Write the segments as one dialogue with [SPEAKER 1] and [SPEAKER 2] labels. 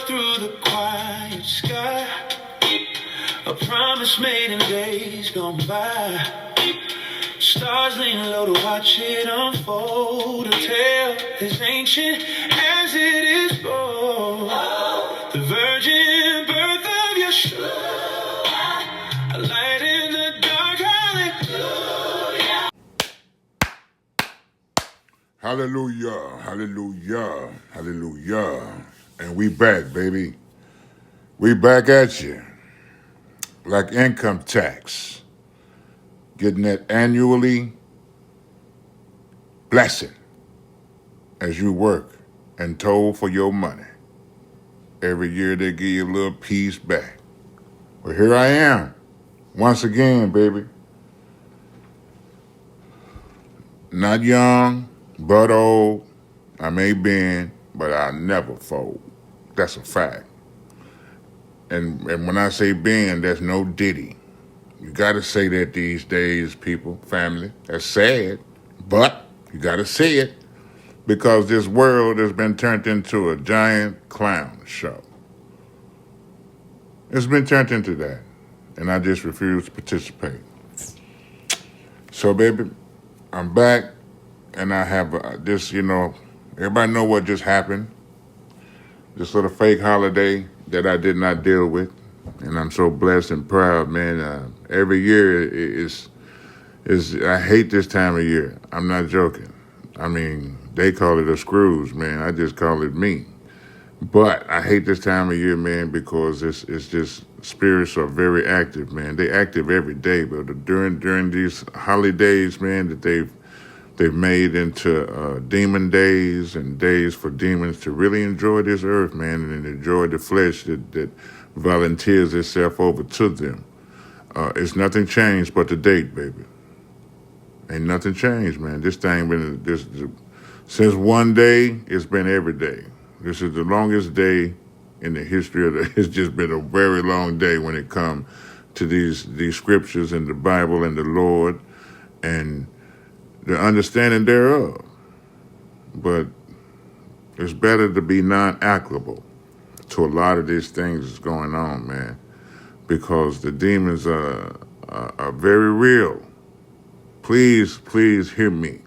[SPEAKER 1] through the quiet sky, a promise made in days gone by. Stars lean low to watch it unfold. A tale as ancient as it is bold. The virgin birth of Yeshua, a light in the dark.
[SPEAKER 2] Hallelujah, hallelujah, hallelujah. And we back, baby. We back at you. Like income tax. Getting that annually blessing as you work and toll for your money. Every year they give you a little piece back. Well, here I am. Once again, baby. Not young, but old. I may bend, but I'll never fold. That's a fact. And when I say bend, that's no ditty. You got to say that these days, people, family. That's sad, but you got to say it because this world has been turned into a giant clown show. It's been turned into that, and I just refuse to participate. So, baby, I'm back, and I have this, everybody know what just happened. This little fake holiday that I did not deal with, and I'm so blessed and proud, man. Every year is I hate this time of year. I'm not joking. I mean, they call it a Scrooge, man. I just call it me. But I hate this time of year, man, because it's just spirits are very active, man. They active every day, but during these holidays, man, that they've made into demon days and days for demons to really enjoy this earth, man, and enjoy the flesh that volunteers itself over to them. It's nothing changed but the date, baby. Ain't nothing changed, man. This thing since one day, it's been every day. This is the longest day in the history of it's just been a very long day when it comes to these scriptures and the Bible and the Lord and the understanding thereof. But it's better to be non-applicable to a lot of these things that's going on, man, because the demons are very real. Please hear me.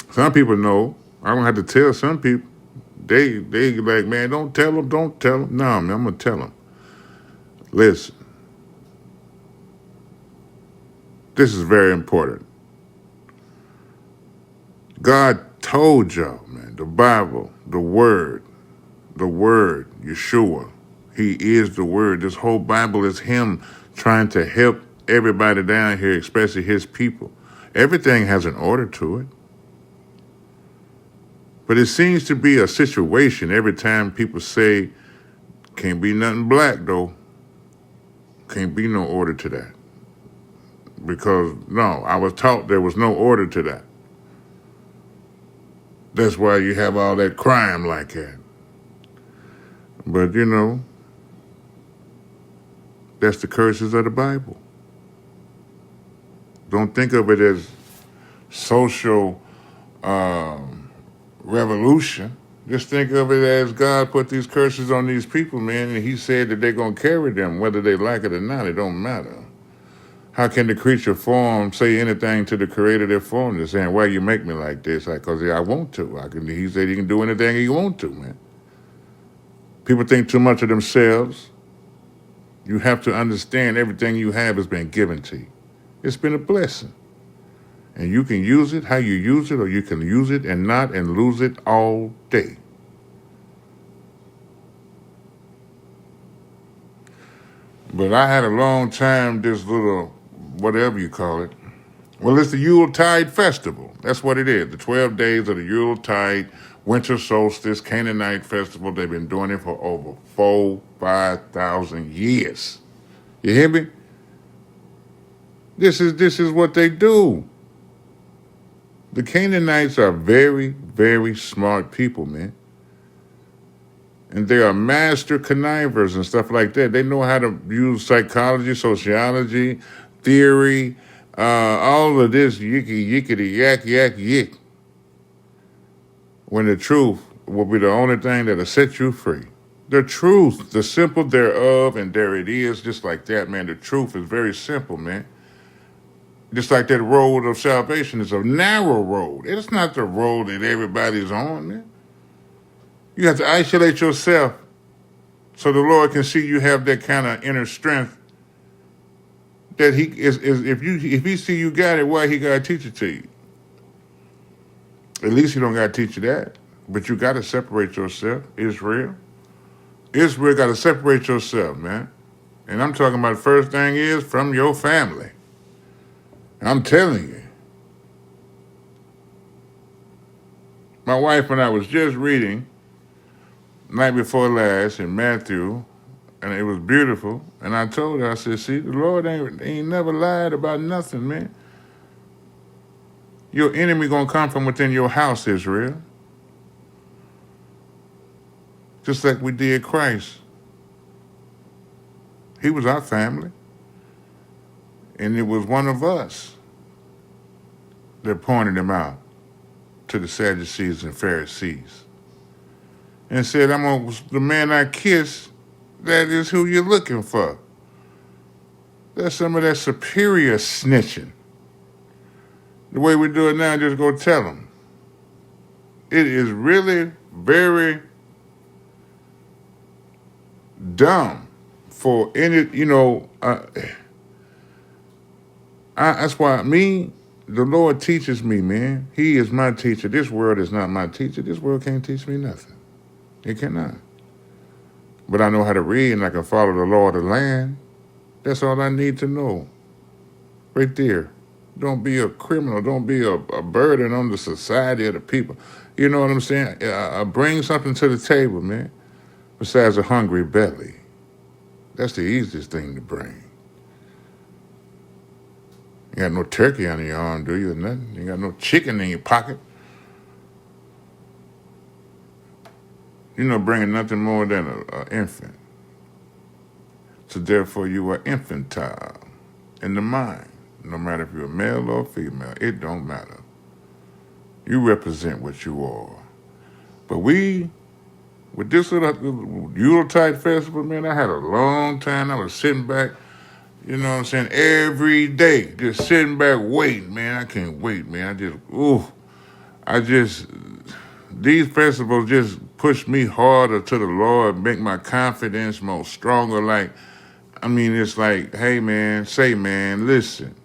[SPEAKER 2] Some people know. I don't have to tell some people. They like, man, don't tell them. No, man, I'm going to tell them. Listen. This is very important. God told y'all, man, the Bible, the Word, Yeshua, He is the Word. This whole Bible is Him trying to help everybody down here, especially His people. Everything has an order to it. But it seems to be a situation every time people say, can't be nothing black, though. Can't be no order to that. Because, no, I was taught there was no order to that. That's why you have all that crime like that. But, that's the curses of the Bible. Don't think of it as social revolution. Just think of it as God put these curses on these people, man, and He said that they're going to carry them, whether they like it or not. It don't matter. How can the creature form say anything to the creator that formed it, saying, why you make me like this? Because I want to. He said He can do anything He want to, man. People think too much of themselves. You have to understand everything you have has been given to you. It's been a blessing. And you can use it how you use it, or you can use it and not and lose it all day. But I had a long time, this little, whatever you call it. Well, it's the Yuletide Festival. That's what it is. The 12 days of the Yuletide Winter Solstice Canaanite Festival. They've been doing it for over 5,000 years. You hear me? This is what they do. The Canaanites are very, very smart people, man. And they are master connivers and stuff like that. They know how to use psychology, sociology, theory, all of this yickety, yak, yick. When the truth will be the only thing that'll set you free. The truth, the simple thereof, and there it is, just like that, man. The truth is very simple, man. Just like that road of salvation is a narrow road. It's not the road that everybody's on, man. You have to isolate yourself so the Lord can see you have that kind of inner strength that he is if he see you got it, why he gotta teach it to you? At least he don't gotta teach you that. But you gotta separate yourself, Israel. Israel gotta separate yourself, man. And I'm talking about the first thing is from your family. I'm telling you. My wife and I was just reading night before last in Matthew, and it was beautiful. And I told her, I said, see, the Lord ain't never lied about nothing, man. Your enemy gonna come from within your house, Israel. Just like we did Christ. He was our family. And it was one of us that pointed him out to the Sadducees and Pharisees. And said, the man I kiss, that is who you're looking for. That's some of that superior snitching. The way we do it now, just go tell them. It is really very dumb for any, that's why the Lord teaches me, man. He is my teacher. This world is not my teacher. This world can't teach me nothing. It cannot. But I know how to read and I can follow the law of the land. That's all I need to know. Right there. Don't be a criminal. Don't be a burden on the society of the people. You know what I'm saying? Bring something to the table, man, besides a hungry belly. That's the easiest thing to bring. You got no turkey on your arm, do you, or nothing? You got no chicken in your pocket. You're not bringing nothing more than an infant. So therefore you are infantile in the mind. No matter if you're male or female, it don't matter. You represent what you are. But with this little Yuletide festival, man, I had a long time. I was sitting back, you know what I'm saying, every day, just sitting back waiting, man. I can't wait, man. These festivals just push me harder to the Lord, make my confidence more stronger. It's like, hey, man, say, man, listen.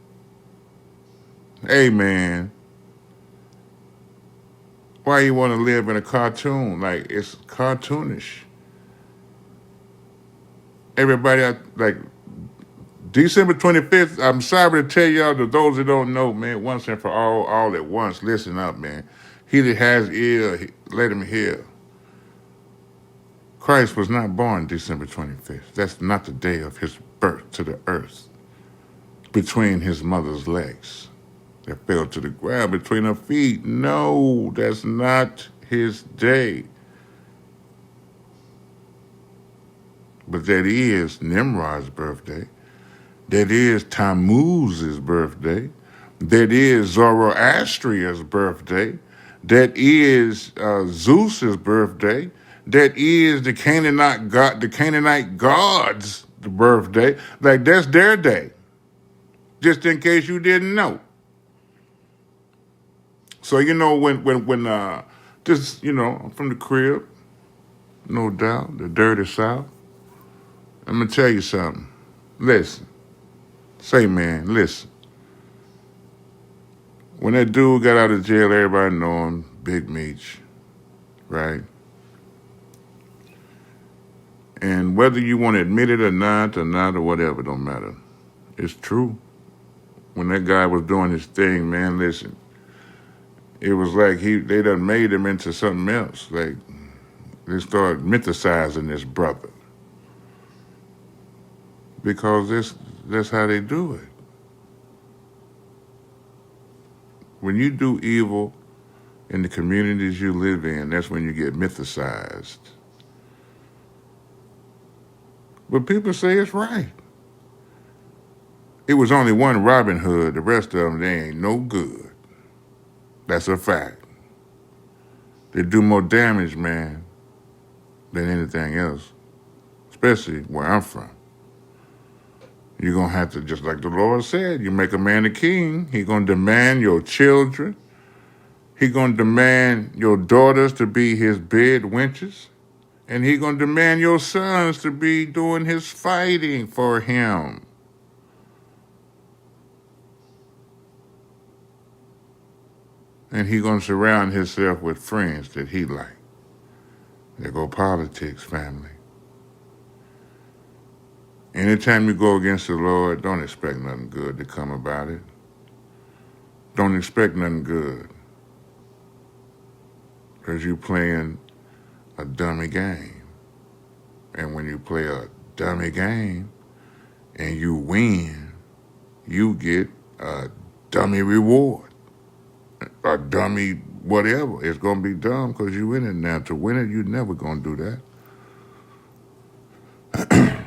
[SPEAKER 2] Hey, man, why you want to live in a cartoon? Like, it's cartoonish. Everybody, December 25th, I'm sorry to tell y'all, to those that don't know, man, once and for all at once, listen up, man. He that has ear, let him hear. Christ was not born December 25th. That's not the day of his birth to the earth. Between his mother's legs that fell to the ground, between her feet. No, that's not his day. But that is Nimrod's birthday. That is Tammuz's birthday. That is Zoroastria's birthday. That is Zeus's birthday. That is the Canaanite gods' birthday. Like, that's their day. Just in case you didn't know. So, when just, I'm from the crib, no doubt, the dirty South. I'm going to tell you something. Listen. Say, man, listen. When that dude got out of jail, everybody know him, Big Meech, right? And whether you want to admit it or not or whatever, don't matter. It's true. When that guy was doing his thing, man, listen. It was like they done made him into something else. Like, they started mythicizing this brother. Because that's how they do it. When you do evil in the communities you live in, that's when you get mythicized. But people say it's right. It was only one Robin Hood. The rest of them, they ain't no good. That's a fact. They do more damage, man, than anything else. especially where I'm from. You're going to have to, just like the Lord said, you make a man a king, he's going to demand your children. He's going to demand your daughters to be his bed wenches. And he's going to demand your sons to be doing his fighting for him. And he's going to surround himself with friends that he like. There go politics, family. Anytime you go against the Lord, don't expect nothing good to come about it. Don't expect nothing good. Because you're playing a dummy game. And when you play a dummy game and you win, you get a dummy reward. A dummy whatever. It's going to be dumb because you in it now. To win it, you're never going to do that.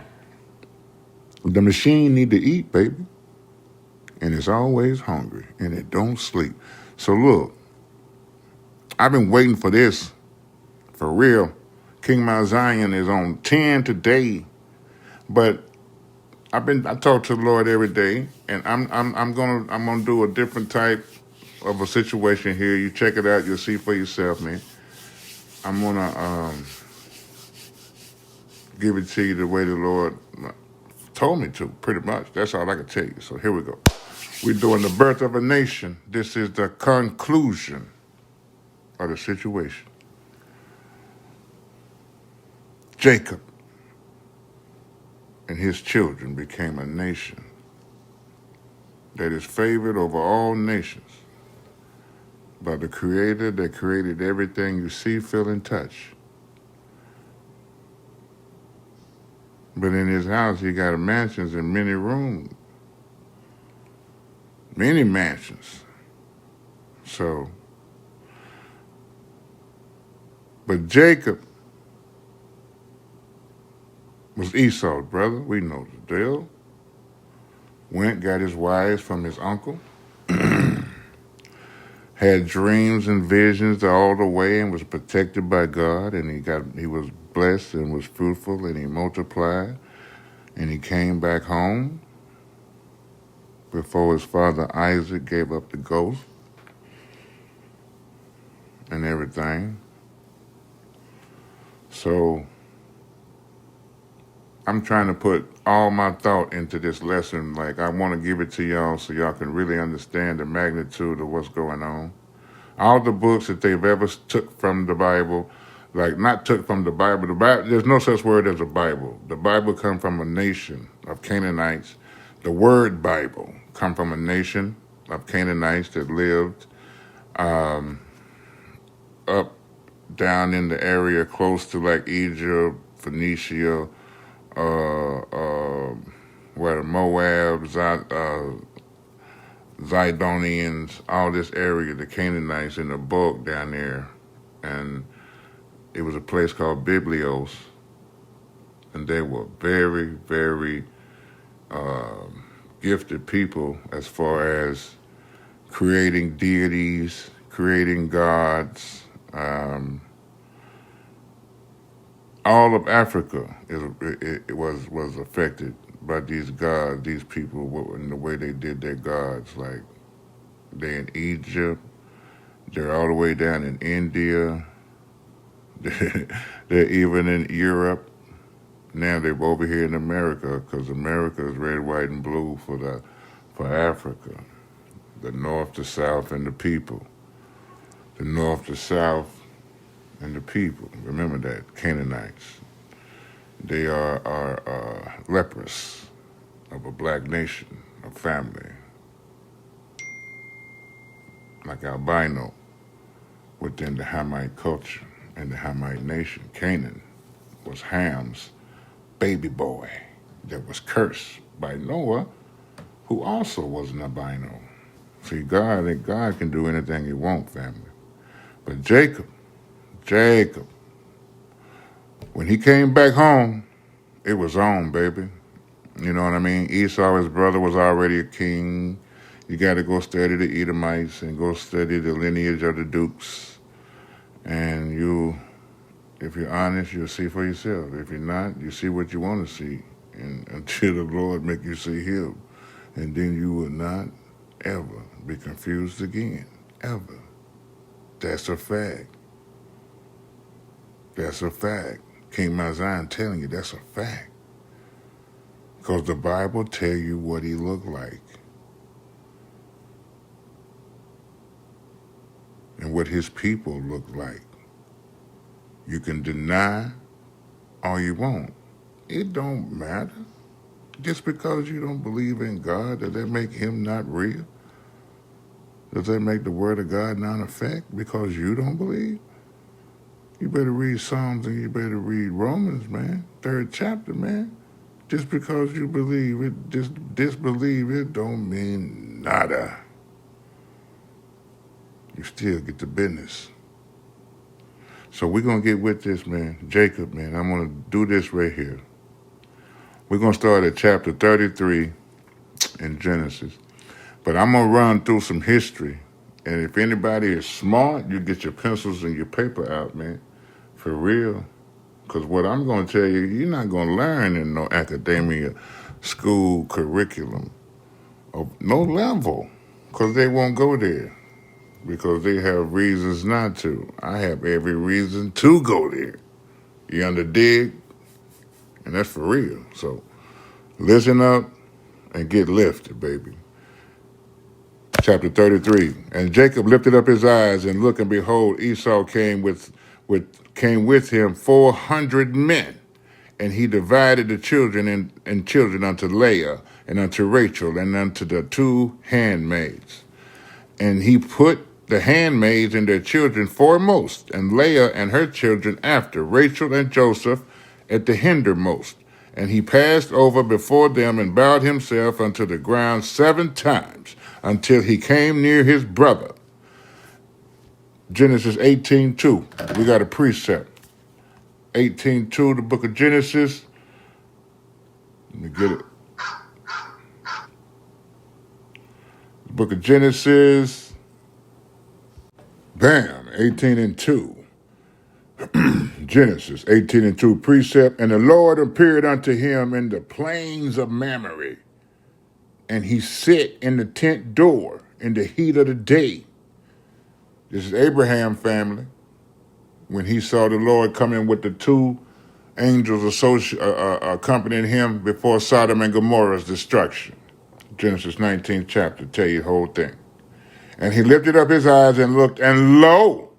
[SPEAKER 2] The machine need to eat, baby. And it's always hungry. And it don't sleep. So look, I've been waiting for this. For real. King Mount Zion is on 10 today. But I talk to the Lord every day. And I'm gonna do a different type of a situation here. You check it out, you'll see for yourself, man. I'm gonna give it to you the way the Lord told me to, pretty much. That's all I can tell you. So here we go. We're doing the birth of a nation. This is the conclusion of the situation. Jacob and his children became a nation that is favored over all nations by the Creator that created everything you see, feel, and touch. But in his house, he got mansions and many rooms. Many mansions. So, but Jacob was Esau's brother. We know the deal. Went, got his wives from his uncle. Had dreams and visions all the way and was protected by God. And he was blessed and was fruitful and he multiplied. And he came back home before his father Isaac gave up the ghost and everything. So I'm trying to put all my thought into this lesson. Like, I want to give it to y'all so y'all can really understand the magnitude of what's going on. All the books that they've ever took from the Bible, like not took from the Bible, there's no such word as a Bible. The Bible come from a nation of Canaanites. The word Bible come from a nation of Canaanites that lived up down in the area close to like Egypt, Phoenicia, where the Moab, Zidonians, all this area, the Canaanites in the book down there. And it was a place called Biblios. And they were very, very gifted people as far as creating deities, creating gods. All of Africa it was affected by these gods, these people, and the way they did their gods. Like, they're in Egypt, they're all the way down in India, they're even in Europe. Now they're over here in America because America is red, white, and blue for Africa. The north, the south, and the people. The north, the south, and the people. Remember that, Canaanites. They are leprous of a black nation, a family. Like albino within the Hamite culture and the Hamite nation. Canaan was Ham's baby boy that was cursed by Noah, who also was an albino. See, God can do anything he wants, family. But Jacob, when he came back home, it was on, baby. You know what I mean? Esau, his brother, was already a king. You got to go study the Edomites and go study the lineage of the dukes. And you If you're honest, you'll see for yourself. If you're not, you see what you want to see. And until the Lord make you see him. And then you will not ever be confused again. Ever. That's a fact. That's a fact. King Mount Zion telling you that's a fact. Because the Bible tell you what he looked like. And what his people look like. You can deny all you want. It don't matter. Just because you don't believe in God, does that make him not real? Does that make the word of God not effect because you don't believe? You better read Psalms and you better read Romans, man. 3rd chapter, man. Just because you believe it, just disbelieve it, don't mean nada. You still get the business. So we're going to get with this, man. Jacob, man, I'm going to do this right here. We're going to start at chapter 33 in Genesis. But I'm going to run through some history. And if anybody is smart, you get your pencils and your paper out, man. For real. Because what I'm going to tell you, you're not going to learn in no academia school curriculum of no level. Because they won't go there. Because they have reasons not to. I have every reason to go there. You under dig? And that's for real. So listen up and get lifted, baby. Chapter 33. And Jacob lifted up his eyes and looked, and behold, Esau came with him 400 men. And he divided the children and children unto Leah and unto Rachel and unto the 2 handmaids. And he put the handmaids and their children foremost, and Leah and her children after, Rachel and Joseph at the hindermost. And he passed over before them and bowed himself unto the ground 7 times until he came near his brother. Genesis 18:2. We got a precept. 18:2, the book of Genesis. Let me get it. The book of Genesis. Bam, 18:2. Genesis 18:2 precept. And the Lord appeared unto him in the plains of Mamre, and he sat in the tent door in the heat of the day. This is Abraham family. When he saw the Lord coming with the 2 angels accompanying him before Sodom and Gomorrah's destruction. Genesis 19th chapter, tell you the whole thing. And he lifted up his eyes and looked, and lo,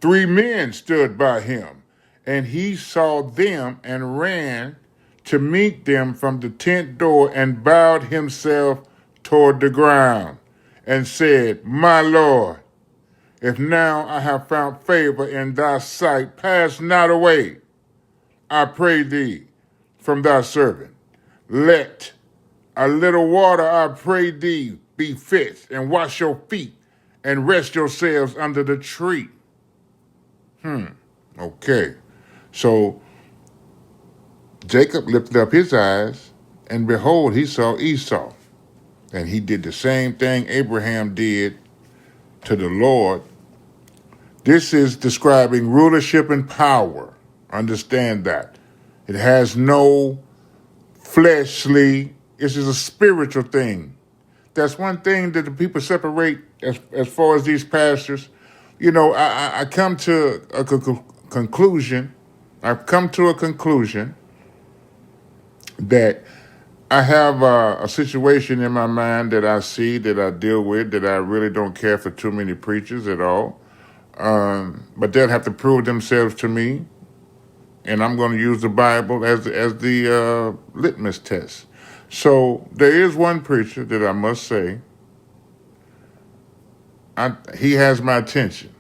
[SPEAKER 2] 3 men stood by him. And he saw them and ran to meet them from the tent door and bowed himself toward the ground and said, My Lord, if now I have found favor in thy sight, pass not away, I pray thee, from thy servant. Let a little water, I pray thee, be fetched, and wash your feet, and rest yourselves under the tree. Okay. So Jacob lifted up his eyes, and behold, he saw Esau. And he did the same thing Abraham did to the Lord. This is describing rulership and power. Understand that. It has no fleshly, this is a spiritual thing. That's one thing that the people separate as far as these pastors. You know, I come to a conclusion. I've come to a conclusion that I have a situation in my mind that I see, that I deal with, that I really don't care for too many preachers at all. But they'll have to prove themselves to me, and I'm going to use the Bible as the litmus test. So there is one preacher that I must say, he has my attention,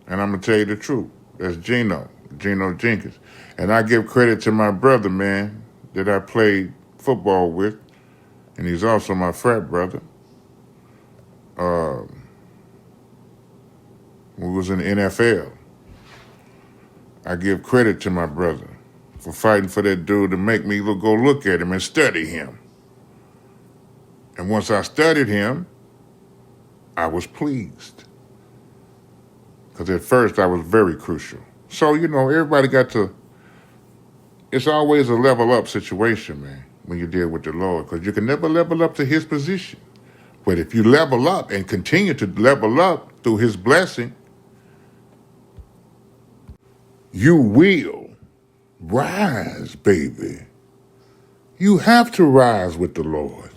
[SPEAKER 2] and I'm going to tell you the truth. That's Gino Jenkins. And I give credit to my brother, man, that I played football with, and he's also my frat brother. We was in the NFL. I give credit to my brother for fighting for that dude to make me go look at him and study him. And once I studied him, I was pleased. Because at first I was very crucial. So, everybody it's always a level up situation, man, when you deal with the Lord, because you can never level up to his position. But if you level up and continue to level up through his blessing, you will rise, baby. You have to rise with the Lord.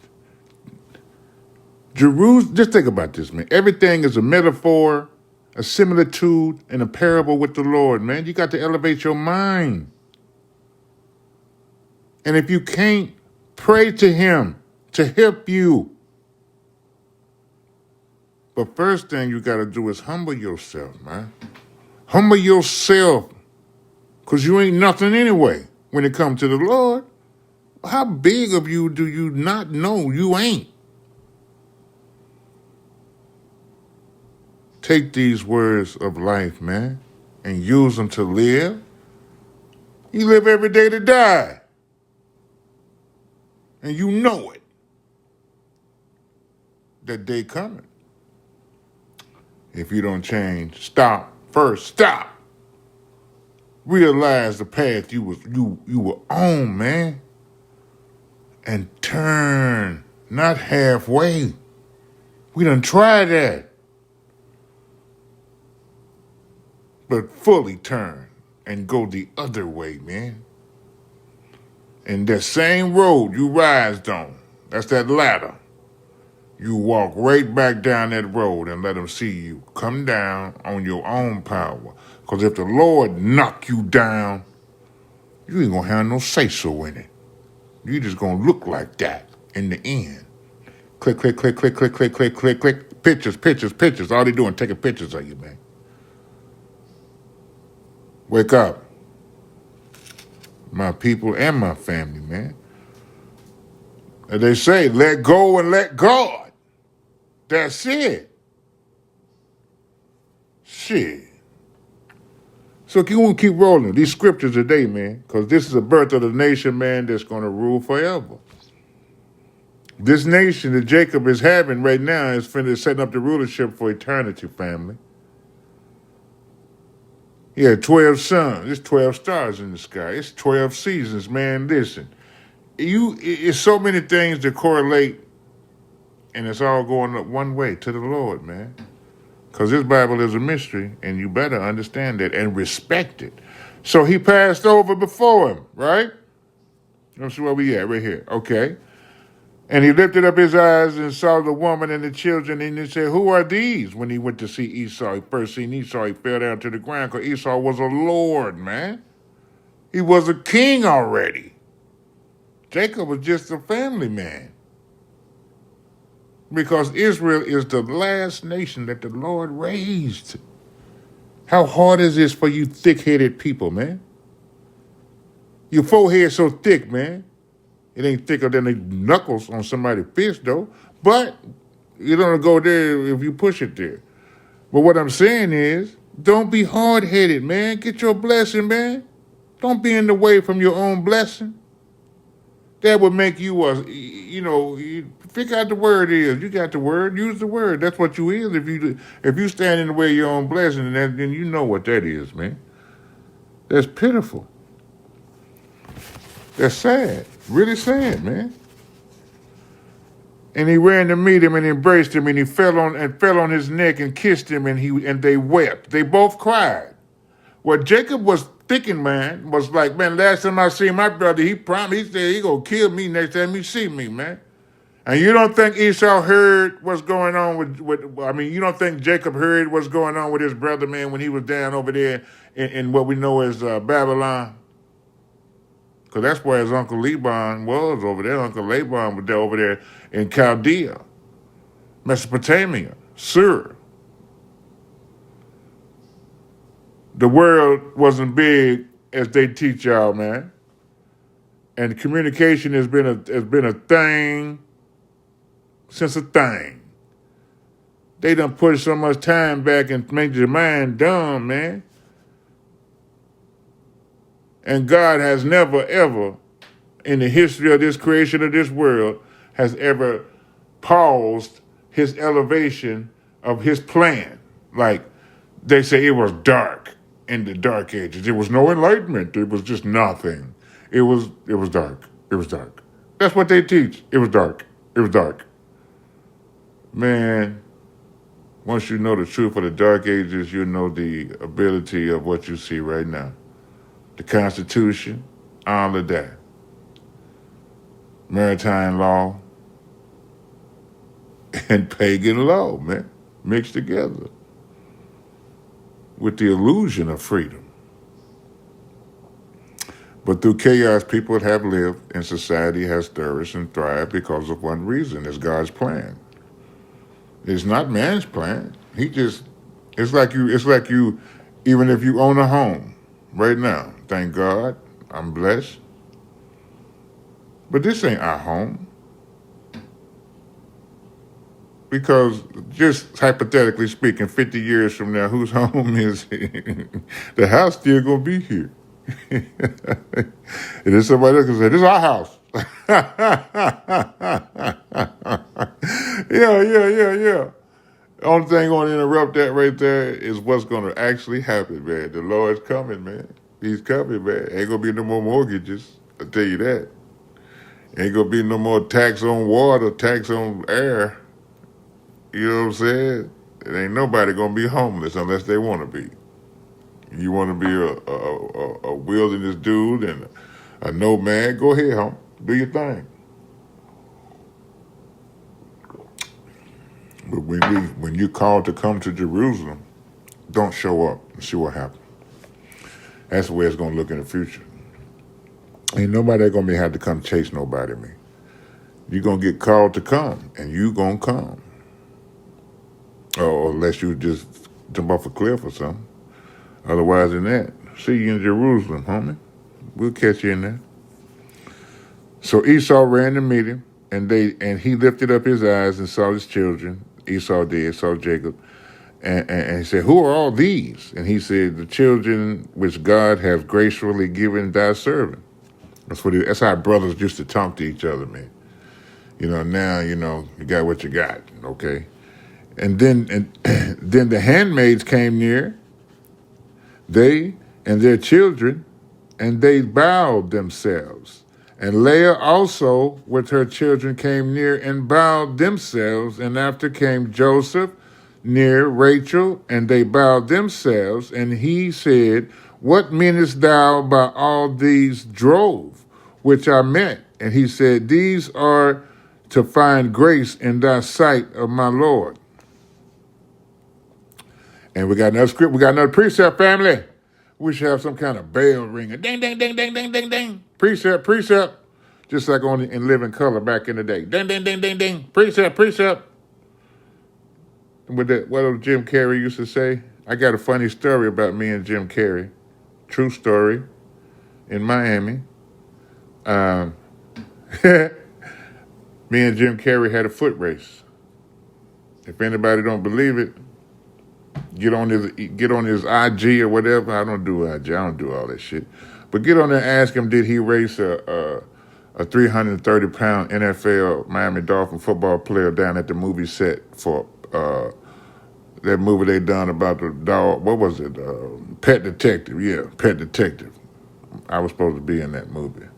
[SPEAKER 2] Jerusalem, just think about this, man. Everything is a metaphor, a similitude, and a parable with the Lord, man. You got to elevate your mind. And if you can't, pray to him to help you. But first thing you got to do is humble yourself, man. Humble yourself, because you ain't nothing anyway when it comes to the Lord. How big of you do you not know you ain't? Take these words of life, man, and use them to live. You live every day to die. And you know it. That day coming. If you don't change, stop. First, stop. Realize the path you were on, man. And turn, not halfway. We done tried that. But fully turn and go the other way, man. And that same road you rised on, that's that ladder. You walk right back down that road and let them see you come down on your own power. Because if the Lord knock you down, you ain't going to have no say-so in it. You just going to look like that in the end. Click, click, click, click, click, click, click, click, click. Pictures, pictures, pictures. All they doing, taking pictures of you, man. Wake up. My people and my family, man. As they say, let go and let God. That's it. Shit. So you want to keep rolling. These scriptures today, man, because this is the birth of the nation, man, that's going to rule forever. This nation that Jacob is having right now is setting up the rulership for eternity, family. He had 12 suns. There's 12 stars in the sky. It's 12 seasons, man. Listen, it's so many things that correlate, and it's all going up one way, to the Lord, man. Because this Bible is a mystery, and you better understand that and respect it. So he passed over before him, right? Let's see where we at, right here. Okay. And he lifted up his eyes and saw the woman and the children, and he said, who are these? When he went to see Esau, he first seen Esau, he fell down to the ground, because Esau was a lord, man. He was a king already. Jacob was just a family man. Because Israel is the last nation that the Lord raised. How hard is this for you thick-headed people, man? Your forehead so thick, man. It ain't thicker than the knuckles on somebody's fist, though. But you don't go there if you push it there. But what I'm saying is, don't be hard-headed, man. Get your blessing, man. Don't be in the way from your own blessing. That would make you figure out the word is. You got the word, use the word. That's what you is. If you stand in the way of your own blessing, then you know what that is, man. That's pitiful. That's sad. Really sad, man. And he ran to meet him and embraced him, and he fell on his neck and kissed him, and they wept. They both cried. What Jacob was thinking, man, was like, man, last time I seen my brother, he said he gonna kill me next time he see me, man. And you don't think Esau heard what's going on you don't think Jacob heard what's going on with his brother, man, when he was down over there in what we know as Babylon? Because that's where his Uncle Laban was over there. Uncle Laban was there over there in Chaldea, Mesopotamia, Syria. The world wasn't big as they teach y'all, man. And communication has been a thing since a thing. They done put so much time back and made your mind dumb, man. And God has never, ever, in the history of this creation of this world, has ever paused his elevation of his plan. Like they say it was dark. in the dark ages. There was no enlightenment. It was just nothing. It was dark. It was dark. That's what they teach. It was dark. It was dark. Man, once you know the truth of the dark ages, you know the ability of what you see right now. The Constitution, all of that. Maritime law and pagan law, man, mixed together with the illusion of freedom. But through chaos, people have lived and society has flourished and thrived because of one reason. It's God's plan. It's not man's plan. It's like you, even if you own a home right now, thank God, I'm blessed. But this ain't our home. Because just hypothetically speaking, 50 years from now, whose home is it? The house still gonna be here. And then somebody else can say, this is our house. Yeah. The only thing going to interrupt that right there is what's going to actually happen, man. The Lord's coming, man. He's coming, man. Ain't going to be no more mortgages, I'll tell you that. Ain't going to be no more tax on water, tax on air. You know what I'm saying? It ain't nobody going to be homeless unless they want to be. You want to be a wilderness dude and a nomad, go ahead, home. Do your thing. But when you're called to come to Jerusalem, don't show up and see what happens. That's the way it's going to look in the future. Ain't nobody going to have to come chase nobody, man. You're going to get called to come, and you going to come. Or unless you just jump off a cliff or something. Otherwise than that, see you in Jerusalem, homie. We'll catch you in there. So Esau ran to meet him, and he lifted up his eyes and saw his children. Esau did, saw Jacob, and he said, who are all these? And he said, the children which God has gracefully given thy servant. That's how brothers used to talk to each other, man. Now, you got what you got, okay? And then the handmaids came near, they and their children, and they bowed themselves. And Leah also with her children came near and bowed themselves. And after came Joseph near Rachel, and they bowed themselves. And he said, what meanest thou by all these drove, which I met? And he said, these are to find grace in thy sight of my Lord. And we got another script. We got another precept, family. We should have some kind of bell ringing. Ding, ding, ding, ding, ding, ding, ding. Precept. Just like in Living Color back in the day. Ding, ding, ding, ding, ding. Precept. What Jim Carrey used to say? I got a funny story about me and Jim Carrey. True story. In Miami. Me and Jim Carrey had a foot race. If anybody don't believe it, get on his IG or whatever. I don't do IG. I don't do all that shit. But get on there and ask him, did he race a 330-pound NFL Miami Dolphin football player down at the movie set for that movie they done about the dog. What was it? Pet Detective. Yeah, Pet Detective. I was supposed to be in that movie.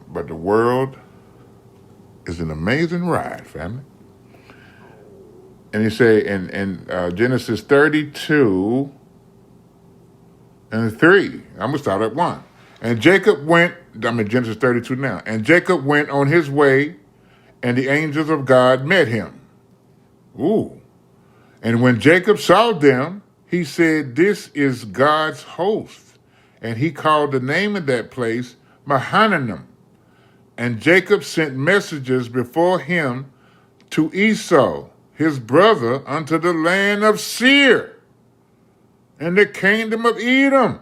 [SPEAKER 2] But the world is an amazing ride, family. And he say in Genesis 32 and 3, I'm going to start at 1. And Jacob went, I'm in Genesis 32 now, and Jacob went on his way, and the angels of God met him. Ooh. And when Jacob saw them, he said, this is God's host. And he called the name of that place Mahanaim. And Jacob sent messengers before him to Esau, his brother, unto the land of Seir and the kingdom of Edom.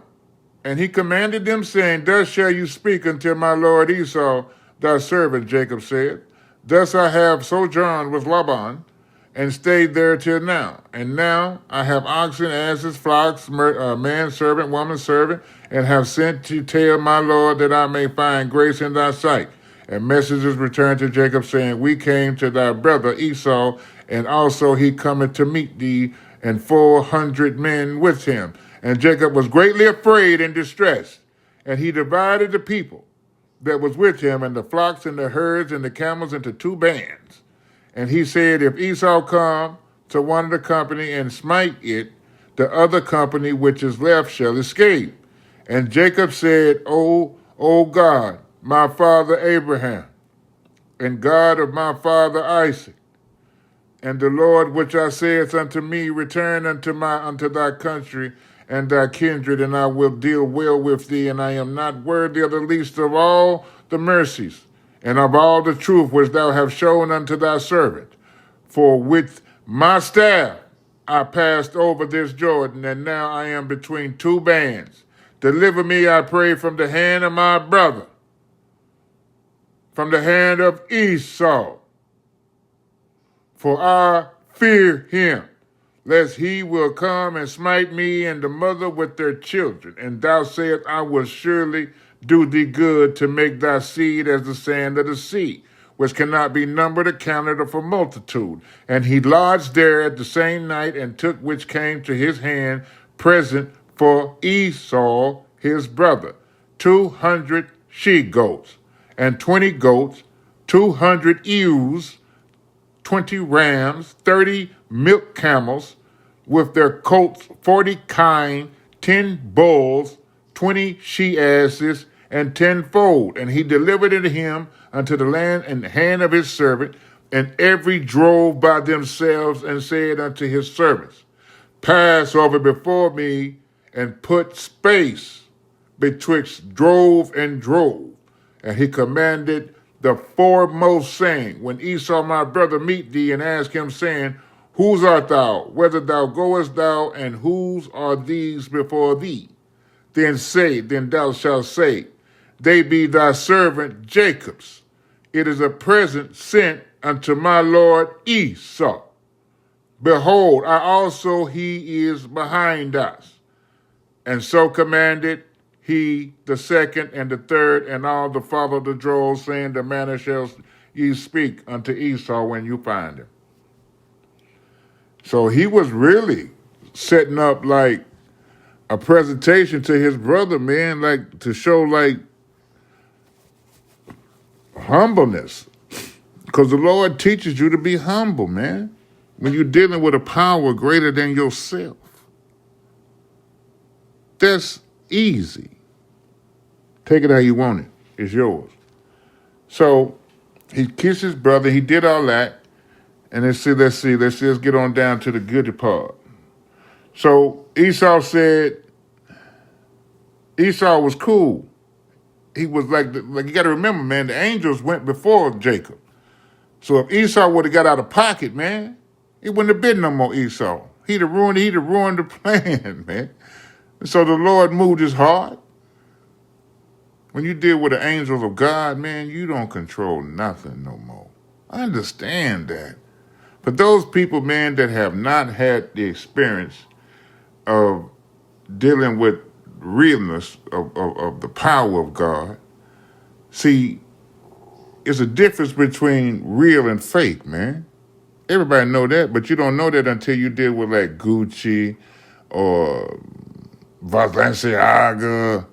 [SPEAKER 2] And he commanded them, saying, thus shall you speak unto my lord Esau, thy servant, Jacob said, thus I have sojourned with Laban, and stayed there till now. And now I have oxen, asses, flocks, man servant, woman servant, and have sent to tell my lord that I may find grace in thy sight. And messengers returned to Jacob, saying, we came to thy brother Esau, and also he cometh to meet thee, and 400 men with him. And Jacob was greatly afraid and distressed. And he divided the people that was with him, and the flocks and the herds and the camels into two bands. And he said, if Esau come to one of the company and smite it, the other company which is left shall escape. And Jacob said, O God, my father Abraham, and God of my father Isaac, and the Lord which I saith unto me, return unto thy country and thy kindred, and I will deal well with thee, and I am not worthy of the least of all the mercies, and of all the truth which thou hast shown unto thy servant. For with my staff I passed over this Jordan, and now I am between two bands. Deliver me, I pray, from the hand of my brother, from the hand of Esau. For I fear him, lest he will come and smite me and the mother with their children. And thou sayest, I will surely do thee good to make thy seed as the sand of the sea, which cannot be numbered or counted for multitude. And he lodged there at the same night, and took which came to his hand present for Esau his brother, 200 she-goats, and 20 goats, 200 ewes, 20 rams, 30 milk camels, with their coats 40 kine, 10 bulls, 20 she-asses, and 10 fold. And he delivered it to him unto the land and hand of his servant, and every drove by themselves, and said unto his servants, pass over before me, and put space betwixt drove and drove. And he commanded the foremost, saying, when Esau my brother meet thee, and ask him, saying, whose art thou? Whither thou goest thou, and whose are these before thee? Then thou shalt say, they be thy servant Jacob's. It is a present sent unto my lord Esau. Behold, I also he is behind us. And so commanded he the second and the third, and all the father of the droves, saying, the manner shall ye speak unto Esau when you find him. So he was really setting up like a presentation to his brother, man, like to show like humbleness. Because the Lord teaches you to be humble, man, when you're dealing with a power greater than yourself. That's easy. Take it how you want it. It's yours. So he kissed his brother. He did all that. And let's just get on down to the good part. So Esau was cool. He was like you got to remember, man, the angels went before Jacob. So if Esau would have got out of pocket, man, it wouldn't have been no more Esau. He'd have ruined the plan, man. So the Lord moved his heart. When you deal with the angels of God, man, you don't control nothing no more. I understand that. But those people, man, that have not had the experience of dealing with realness of the power of God, see, it's a difference between real and fake, man. Everybody know that, but you don't know that until you deal with like Gucci or Balenciaga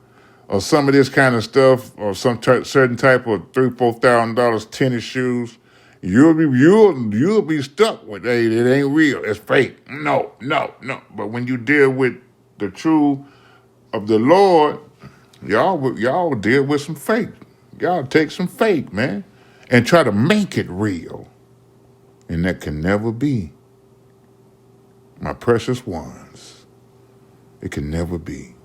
[SPEAKER 2] or some of this kind of stuff, or some certain type of $3,000-$4,000 tennis shoes. You'll be stuck with, hey, it ain't real, it's fake. No. But when you deal with the truth of the Lord, y'all deal with some fake. Y'all take some fake, man, and try to make it real. And that can never be. My precious ones, it can never be.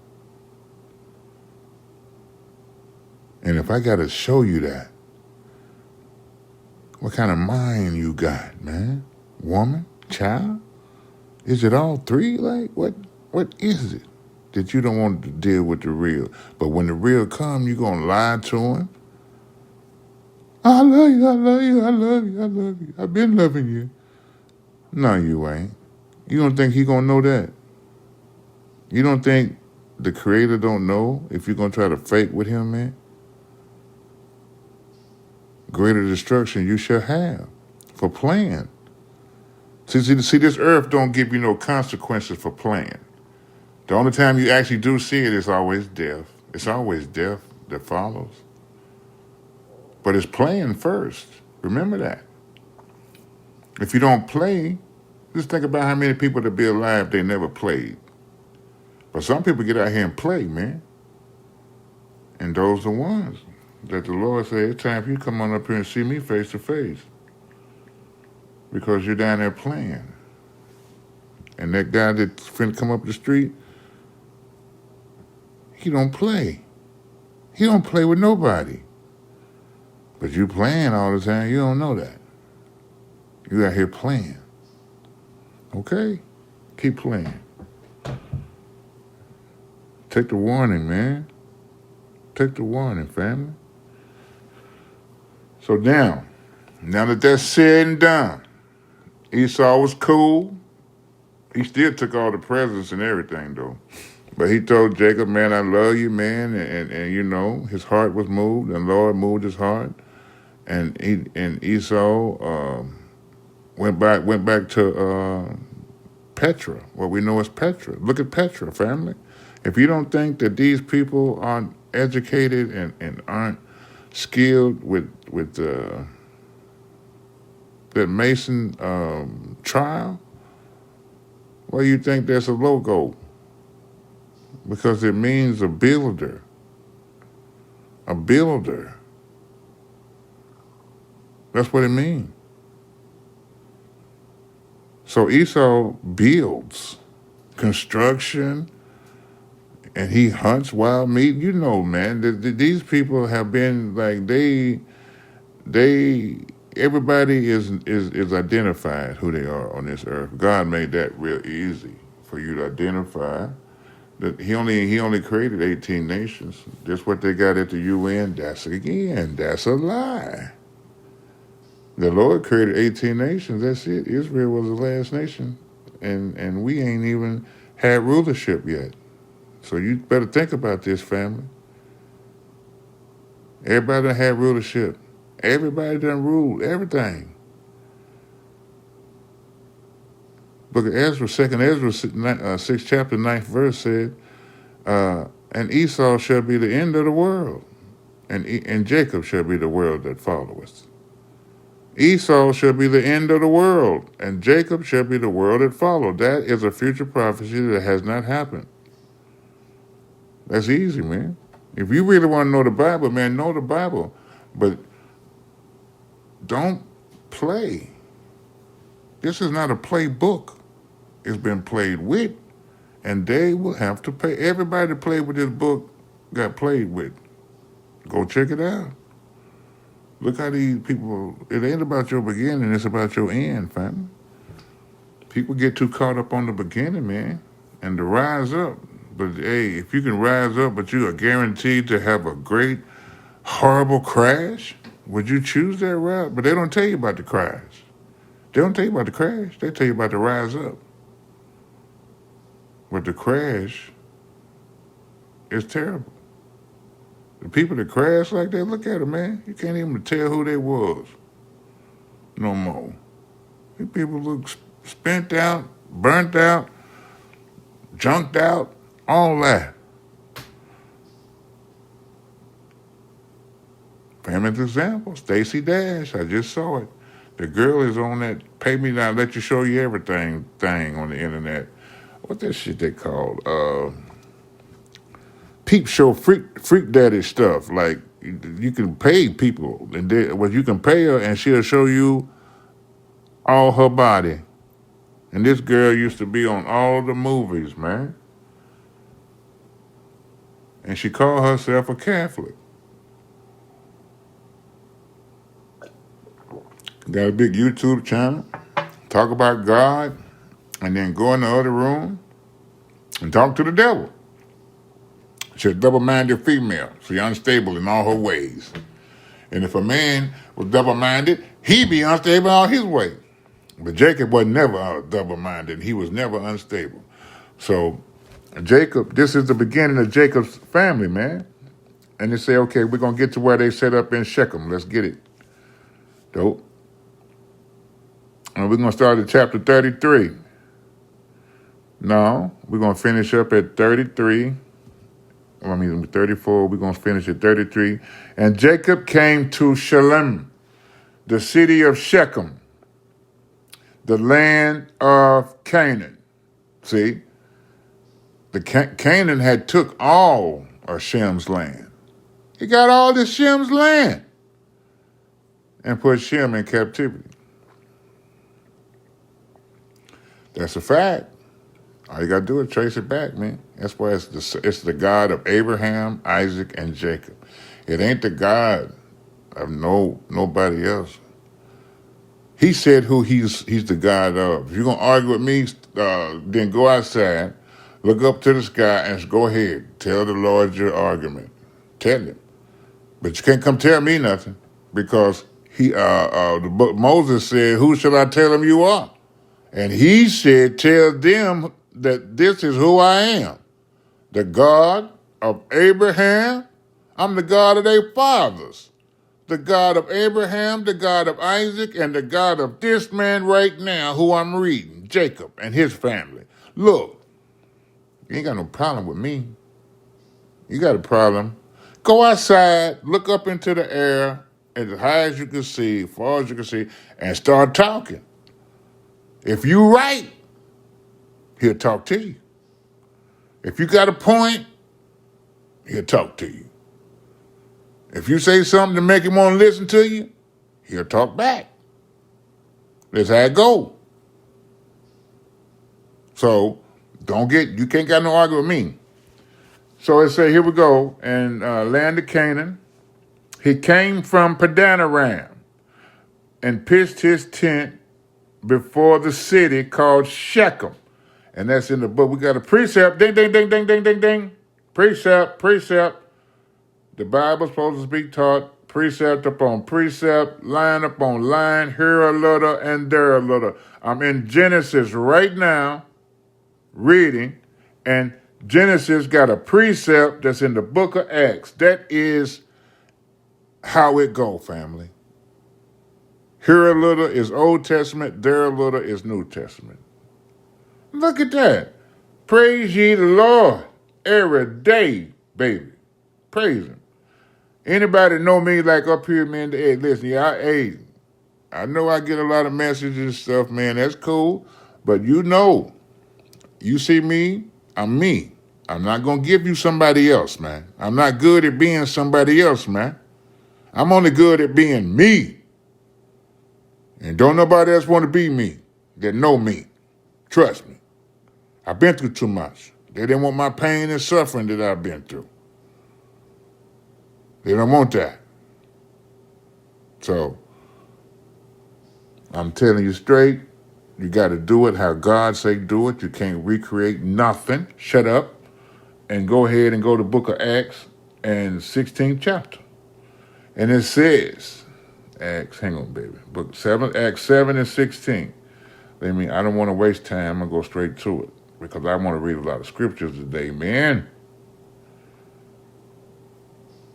[SPEAKER 2] And if I got to show you that, what kind of mind you got, man? Woman? Child? Is it all three? Like, what is it that you don't want to deal with the real? But when the real come, you going to lie to him? I love you. I've been loving you. No, you ain't. You don't think he going to know that? You don't think the Creator don't know if you're going to try to fake with him, man? Greater destruction you shall have for playing. See, this earth don't give you no consequences for playing. The only time you actually do see it is always death. It's always death that follows. But it's playing first. Remember that. If you don't play, just think about how many people that be alive they never played. But some people get out here and play, man. And those are the ones that the Lord said, it's time for you to come on up here and see me face to face. Because you're down there playing. And that guy that's finna come up the street, he don't play. He don't play with nobody. But you playing all the time, you don't know that. You out here playing. Okay? Keep playing. Take the warning, man. Take the warning, family. So now that that's said and done, Esau was cool. He still took all the presents and everything, though. But he told Jacob, man, I love you, man. And you know, his heart was moved, and the Lord moved his heart. And Esau went back to Petra, what we know as Petra. Look at Petra, family. If you don't think that these people aren't educated and aren't skilled with that Mason trial, well, you think that's a logo because it means a builder. A builder. That's what it means. So Esau builds construction and he hunts wild meat. You know, man, these people have been like everybody is identified who they are on this earth. God made that real easy for you to identify. That he only created 18 nations. That's what they got at the UN. That's a lie. The Lord created 18 nations. That's it. Israel was the last nation, and we ain't even had rulership yet. So you better think about this, family. Everybody done had rulership. Everybody done ruled everything. Book of Ezra, 2nd Ezra, 6th chapter, 9th verse said, and Esau shall be the end of the world, and Jacob shall be the world that followeth. Esau shall be the end of the world, and Jacob shall be the world that followed. That is a future prophecy that has not happened. That's easy, man. If you really want to know the Bible, man, know the Bible. But don't play. This is not a playbook. It's been played with, and they will have to pay. Everybody that played with this book got played with. Go check it out. Look how these people, it ain't about your beginning, it's about your end, family. People get too caught up on the beginning, man, and to rise up. But hey, if you can rise up, but you are guaranteed to have a great, horrible crash, would you choose that route? But they don't tell you about the crash. They don't tell you about the crash. They tell you about the rise up. But the crash is terrible. The people that crash like that, look at them, man. You can't even tell who they was no more. These people look spent out, burnt out, junked out, all that. Famous example, Stacey Dash. I just saw it. The girl is on that pay me now, let you show you everything thing on the internet. What that shit they called? Peep show freak daddy stuff. Like you can pay people, and you can pay her, and she'll show you all her body. And this girl used to be on all the movies, man. And she called herself a Catholic. Got a big YouTube channel. Talk about God, and then go in the other room and talk to the devil. She's a double-minded female. She's unstable in all her ways. And if a man was double-minded, he'd be unstable in all his ways. But Jacob was never double-minded. He was never unstable. So Jacob, this is the beginning of Jacob's family, man. And they say, okay, we're going to get to where they set up in Shechem. Let's get it. Dope. And we're going to start at chapter 33. No, we're going to finish up at 33. 34. We're going to finish at 33. And Jacob came to Shalem, the city of Shechem, the land of Canaan. See, Canaan had took all of Shem's land. He got all this Shem's land and put Shem in captivity. That's a fact. All you got to do is trace it back, man. That's why it's the God of Abraham, Isaac, and Jacob. It ain't the God of nobody else. He said who he's the God of. If you're going to argue with me, then go outside, look up to the sky, and go ahead. Tell the Lord your argument. Tell him. But you can't come tell me nothing because the book Moses said, who shall I tell him you are? And he said, tell them that this is who I am. The God of Abraham. I'm the God of their fathers. The God of Abraham, the God of Isaac, and the God of this man right now who I'm reading, Jacob and his family. Look, you ain't got no problem with me. You got a problem. Go outside, look up into the air as high as you can see, as far as you can see, and start talking. If you right, he'll talk to you. If you got a point, he'll talk to you. If you say something to make him want to listen to you, he'll talk back. That's how it go. So you can't got no argument with me. So it say, here we go, and land of Canaan. He came from Padanaram and pitched his tent before the city called Shechem. And that's in the book. We got a precept. Ding, ding, ding, ding, ding, ding, ding. Precept. The Bible's supposed to be taught precept upon precept, line upon line, here a little and there a little. I'm in Genesis right now, reading, and Genesis got a precept that's in the book of Acts. That is how it go, family. Here a little is Old Testament, there a little is New Testament. Look at that. Praise ye the Lord every day, baby. Praise him. Anybody know me like up here, man? Hey, listen, I know I get a lot of messages and stuff, man. That's cool. But you see me, I'm me. I'm not going to give you somebody else, man. I'm not good at being somebody else, man. I'm only good at being me. And don't nobody else want to be me that know me. Trust me. I've been through too much. They didn't want my pain and suffering that I've been through. They don't want that. So, I'm telling you straight, you got to do it how God say do it. You can't recreate nothing. Shut up and go ahead and go to the book of Acts and 16th chapter. And it says, Acts 7 and 16. I don't want to waste time. I'm going to go straight to it because I want to read a lot of scriptures today, man.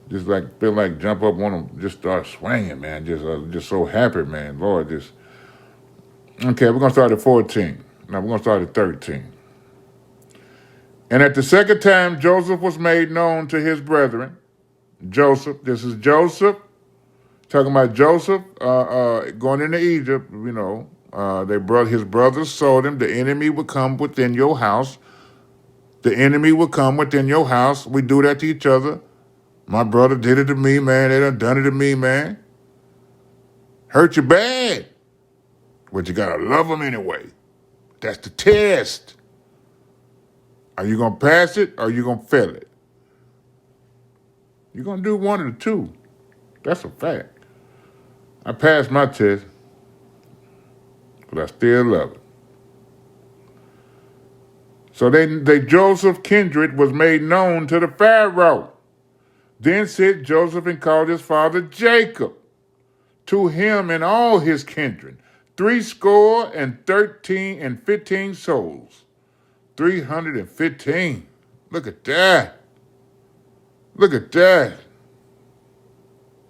[SPEAKER 2] Just feel like jump up, want to just start swinging, man. Just so happy, man. Lord, just. Okay, we're going to start at 14. Now we're going to start at 13. And at the second time, Joseph was made known to his brethren. Joseph, this is Joseph. Talking about Joseph going into Egypt, his brothers sold him. The enemy would come within your house. The enemy would come within your house. We do that to each other. My brother did it to me, man. They done it to me, man. Hurt you bad. But you got to love them anyway. That's the test. Are you going to pass it or are you going to fail it? You're going to do one of the two. That's a fact. I passed my test, but I still love it. So Joseph kindred was made known to the Pharaoh. Then said Joseph and called his father Jacob, to him and all his kindred, threescore and 15 souls. 315. Look at that. Look at that.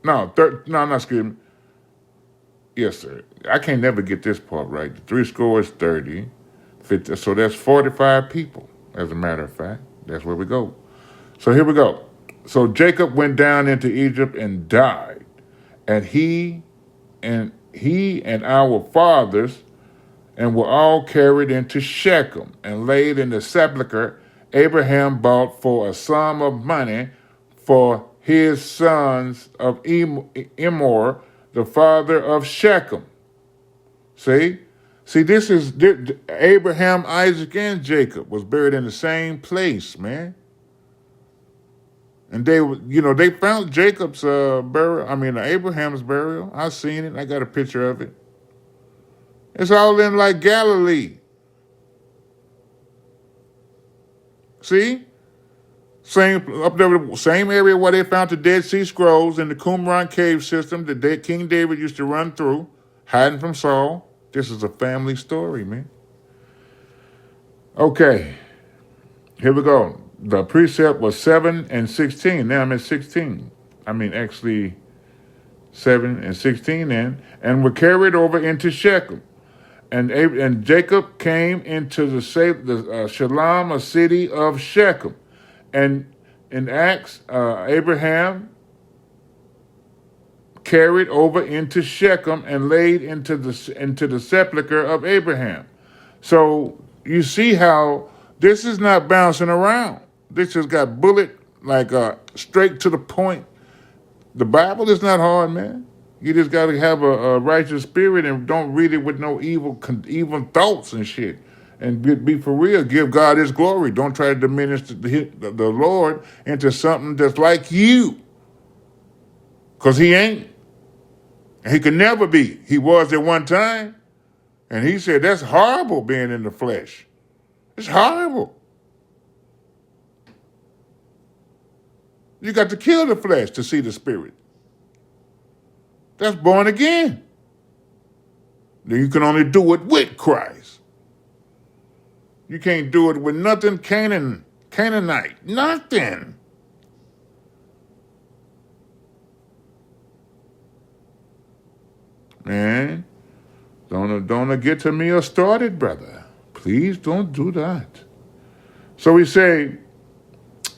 [SPEAKER 2] No, excuse me. Yes, sir. I can't never get this part right. 3 scores 30, 50, so that's 45 people, as a matter of fact. That's where we go. So here we go. So Jacob went down into Egypt and died, and he and our fathers and were all carried into Shechem and laid in the sepulchre Abraham bought for a sum of money for his sons of Emor, the father of Shechem. See? See, this is Abraham, Isaac, and Jacob was buried in the same place, man. And they found Jacob's Abraham's burial. I seen it. I got a picture of it. It's all in like Galilee. See? Same up there, same area where they found the Dead Sea Scrolls in the Qumran cave system that King David used to run through, hiding from Saul. This is a family story, man. Okay, here we go. The precept was 7 and 16. Now I'm at 16. Actually 7 and 16 then. And were carried over into Shechem. And Jacob came into the Shalom, a city of Shechem. And in Acts, Abraham carried over into Shechem and laid into the sepulcher of Abraham. So you see how this is not bouncing around. This has got straight to the point. The Bible is not hard, man. You just got to have a righteous spirit and don't read it with no evil thoughts and shit. And be for real. Give God his glory. Don't try to diminish the Lord into something that's like you. Because he ain't. He could never be. He was at one time. And he said, that's horrible being in the flesh. It's horrible. You got to kill the flesh to see the spirit. That's born again. Then you can only do it with Christ. You can't do it with nothing Canaanite. Nothing. Man, don't get to me or started, brother. Please don't do that. So he said,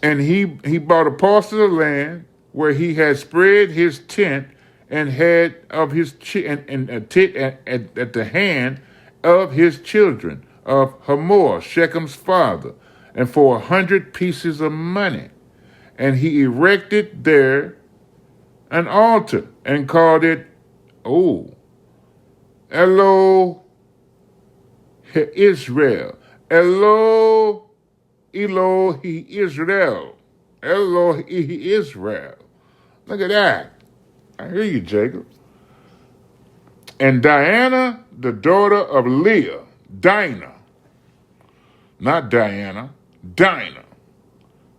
[SPEAKER 2] and he bought a parcel of land where he had spread his tent and had of his and a tent at the hand of his children of Hamor, Shechem's father, and for 100 pieces of money. And he erected there an altar and called it, Elo Israel. Elohi Israel. Elohi Israel. Look at that. I hear you, Jacob. And Diana, the daughter of Leah, Dinah, not Diana, Dinah,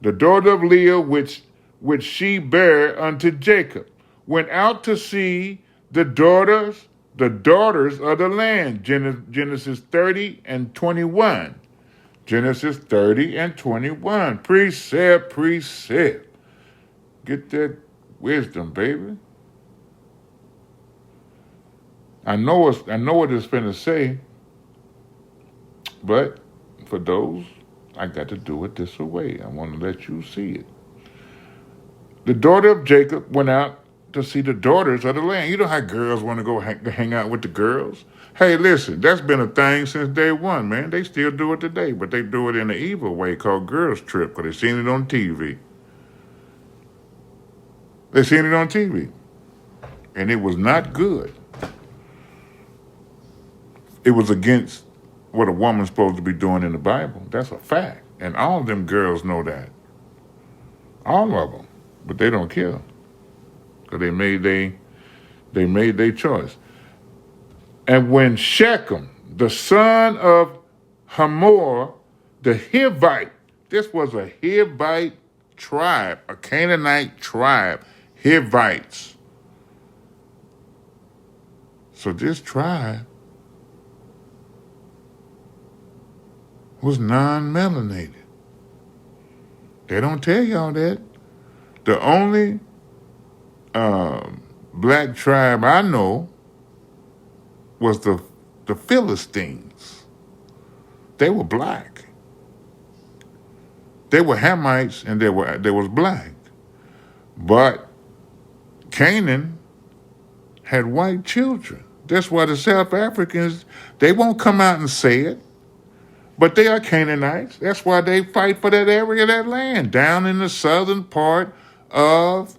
[SPEAKER 2] the daughter of Leah, which she bare unto Jacob, went out to see the daughters of the land. Genesis 30 and 21. Genesis 30 and 21. Precept. Get that wisdom, baby. I know what it's finna say, but for those, I got to do it this way. I want to let you see it. The daughter of Jacob went out to see the daughters of the land. You know how girls want to go hang out with the girls? Hey, listen, that's been a thing since day one, man. They still do it today, but they do it in an evil way called girls trip because they seen it on TV. They seen it on TV. And it was not good. It was against what a woman's supposed to be doing in the Bible. That's a fact. And all of them girls know that. All of them. But they don't care. Because they made their choice. And when Shechem, the son of Hamor, the Hivite, this was a Hivite tribe, a Canaanite tribe, Hivites. So this tribe was non-melanated. They don't tell y'all that. The only black tribe I know was the Philistines. they were black. They were Hamites and they was black. But Canaan had white children. That's why the South Africans, they won't come out and say it, but they are Canaanites. That's why they fight for that area of that land down in the southern part of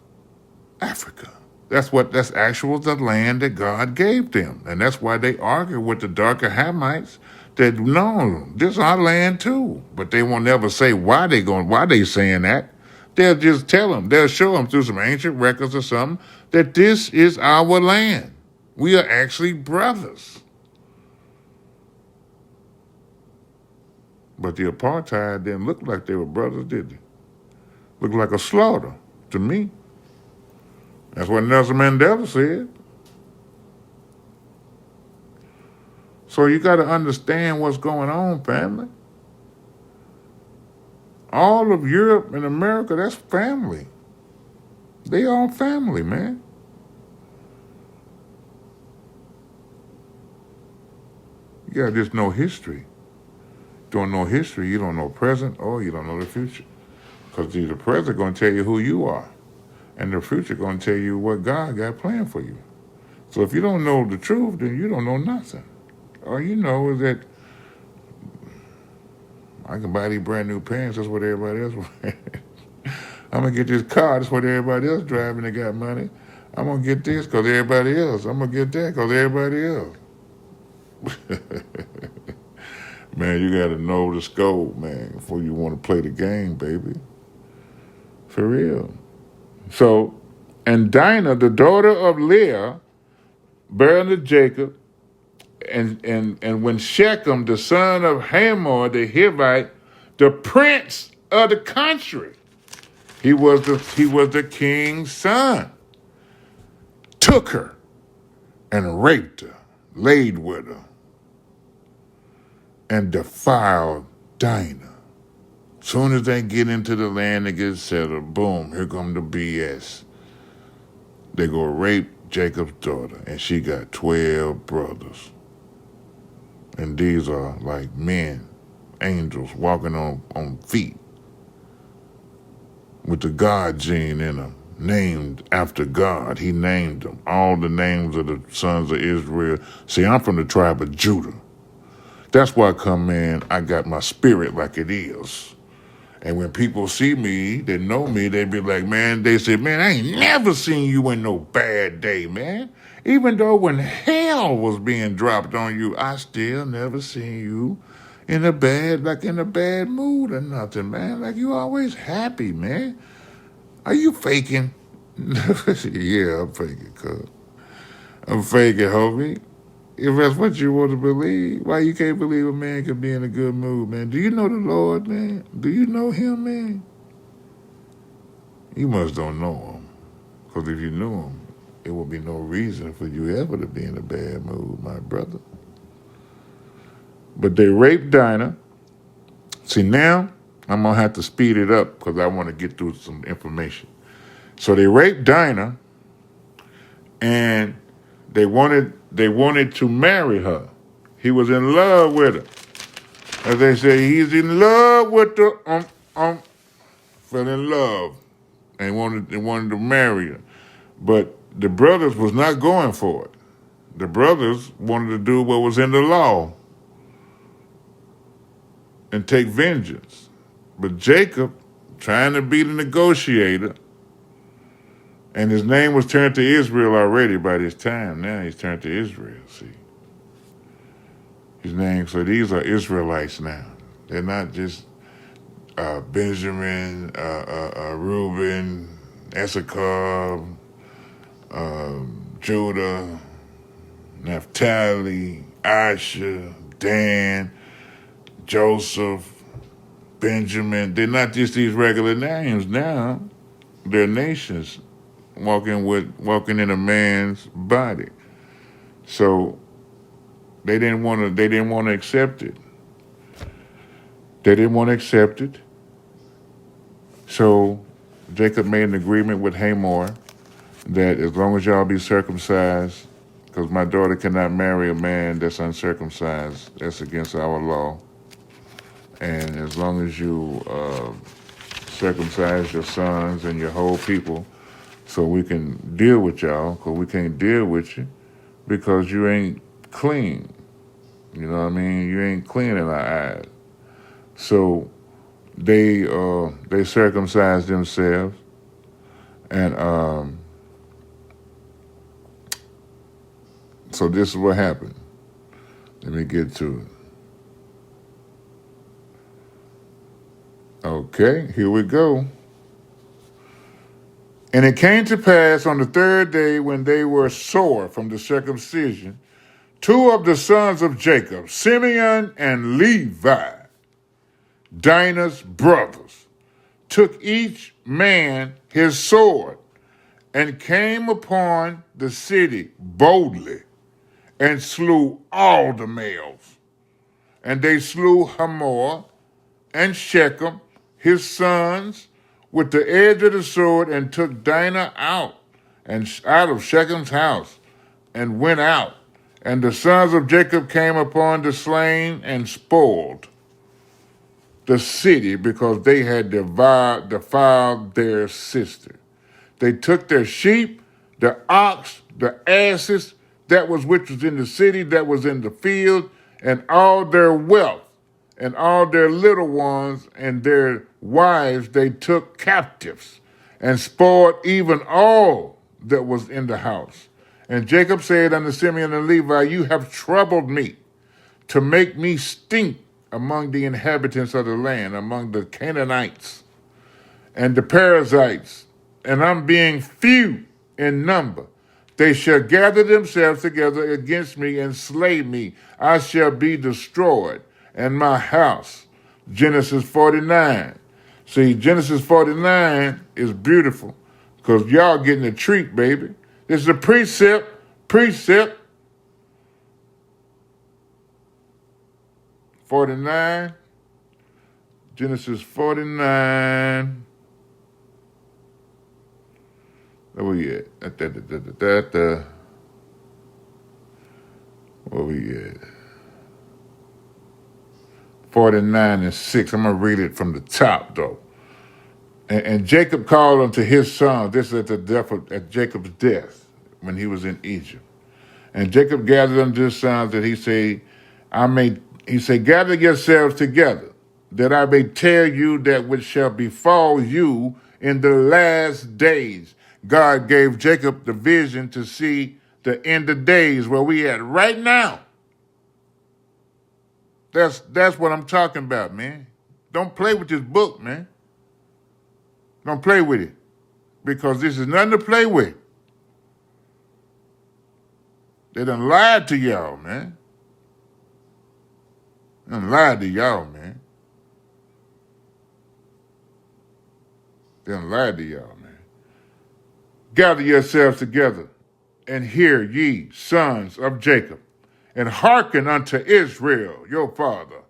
[SPEAKER 2] Africa. That's actual the land that God gave them. And that's why they argue with the darker Hamites that no, this is our land too. But they won't never say why they saying that. They'll just tell them, they'll show them through some ancient records or something that this is our land. We are actually brothers. But the apartheid didn't look like they were brothers, did they? Looked like a slaughter to me. That's what Nelson Mandela said. So you got to understand what's going on, family. All of Europe and America, that's family. They all family, man. You got to just know history. Don't know history, you don't know present, or you don't know the future. Because the present going to tell you who you are. And the future going to tell you what God got planned for you. So if you don't know the truth, then you don't know nothing. All you know is that I can buy these brand new pants, that's what everybody else wears. I'm going to get this car, that's what everybody else driving, they got money. I'm going to get this because everybody else. I'm going to get that because everybody else. Man, you got to know the scope, man, before you want to play the game, baby. For real. So, and Dinah, the daughter of Leah, bare to Jacob, and when Shechem, the son of Hamor, the Hivite, the prince of the country, he was the king's son, took her and raped her, laid with her, and defiled Dinah. Soon as they get into the land and get settled, boom, here come the BS. They go rape Jacob's daughter, and she got 12 brothers. And these are like men, angels, walking on feet with the God gene in them, named after God. He named them. All the names of the sons of Israel. See, I'm from the tribe of Judah. That's why I come in, I got my spirit like it is. And when people see me, they know me, they be like, man, they say, man, I ain't never seen you in no bad day, man. Even though when hell was being dropped on you, I still never seen you in a bad mood or nothing, man. Like you always happy, man. Are you faking? Yeah, I'm faking, cuz. I'm faking, homie. If that's what you want to believe, why you can't believe a man can be in a good mood, man? Do you know the Lord, man? Do you know him, man? You must don't know him. Because if you knew him, it would be no reason for you ever to be in a bad mood, my brother. But they raped Dinah. See, now I'm going to have to speed it up because I want to get through some information. So they raped Dinah, and they wanted to marry her. He was in love with her. As they say, he's in love with her. Fell in love and wanted to marry her. But the brothers was not going for it. The brothers wanted to do what was in the law and take vengeance. But Jacob, trying to be the negotiator, and his name was turned to Israel already by this time. Now he's turned to Israel, see. His name, so these are Israelites now. They're not just Benjamin, Reuben, Issachar, Judah, Naphtali, Asher, Dan, Joseph, Benjamin. They're not just these regular names now. They're nations walking in a man's body. So they didn't want to accept it. They didn't want to accept it. So Jacob made an agreement with Hamor that as long as y'all be circumcised, because my daughter cannot marry a man that's uncircumcised. That's against our law. And as long as you circumcise your sons and your whole people so we can deal with y'all, because we can't deal with you because you ain't clean. You know what I mean? You ain't clean in our eyes. So they circumcised themselves, and so this is what happened. Let me get to it. Okay, here we go. And it came to pass on the third day when they were sore from the circumcision, two of the sons of Jacob, Simeon and Levi, Dinah's brothers, took each man his sword and came upon the city boldly and slew all the males. And they slew Hamor and Shechem, his sons, with the edge of the sword, and took Dinah out of Shechem's house, and went out. And the sons of Jacob came upon the slain and spoiled the city because they had defiled their sister. They took their sheep, the ox, the asses, that was which was in the city, that was in the field, and all their wealth, and all their little ones and their wives they took captives, and spoiled even all that was in the house. And Jacob said unto Simeon and Levi, you have troubled me to make me stink among the inhabitants of the land, among the Canaanites and the Perizzites, and I'm being few in number. They shall gather themselves together against me and slay me. I shall be destroyed, and my house. Genesis 49. See, Genesis 49 is beautiful because y'all getting a treat, baby. This is a precept. Precept 49. Genesis 49. Where we at? Where we at? 49 and 6. I'm going to read it from the top, though. And Jacob called unto his sons. This is at Jacob's death when he was in Egypt. And Jacob gathered unto his sons that he said, gather yourselves together, that I may tell you that which shall befall you in the last days. God gave Jacob the vision to see the end of days where we at right now. That's what I'm talking about, man. Don't play with this book, man. Don't play with it, because this is nothing to play with. They done lied to y'all, man. They done lied to y'all, man. They done lied to y'all, man. Gather yourselves together, and hear ye, sons of Jacob, and hearken unto Israel, your father.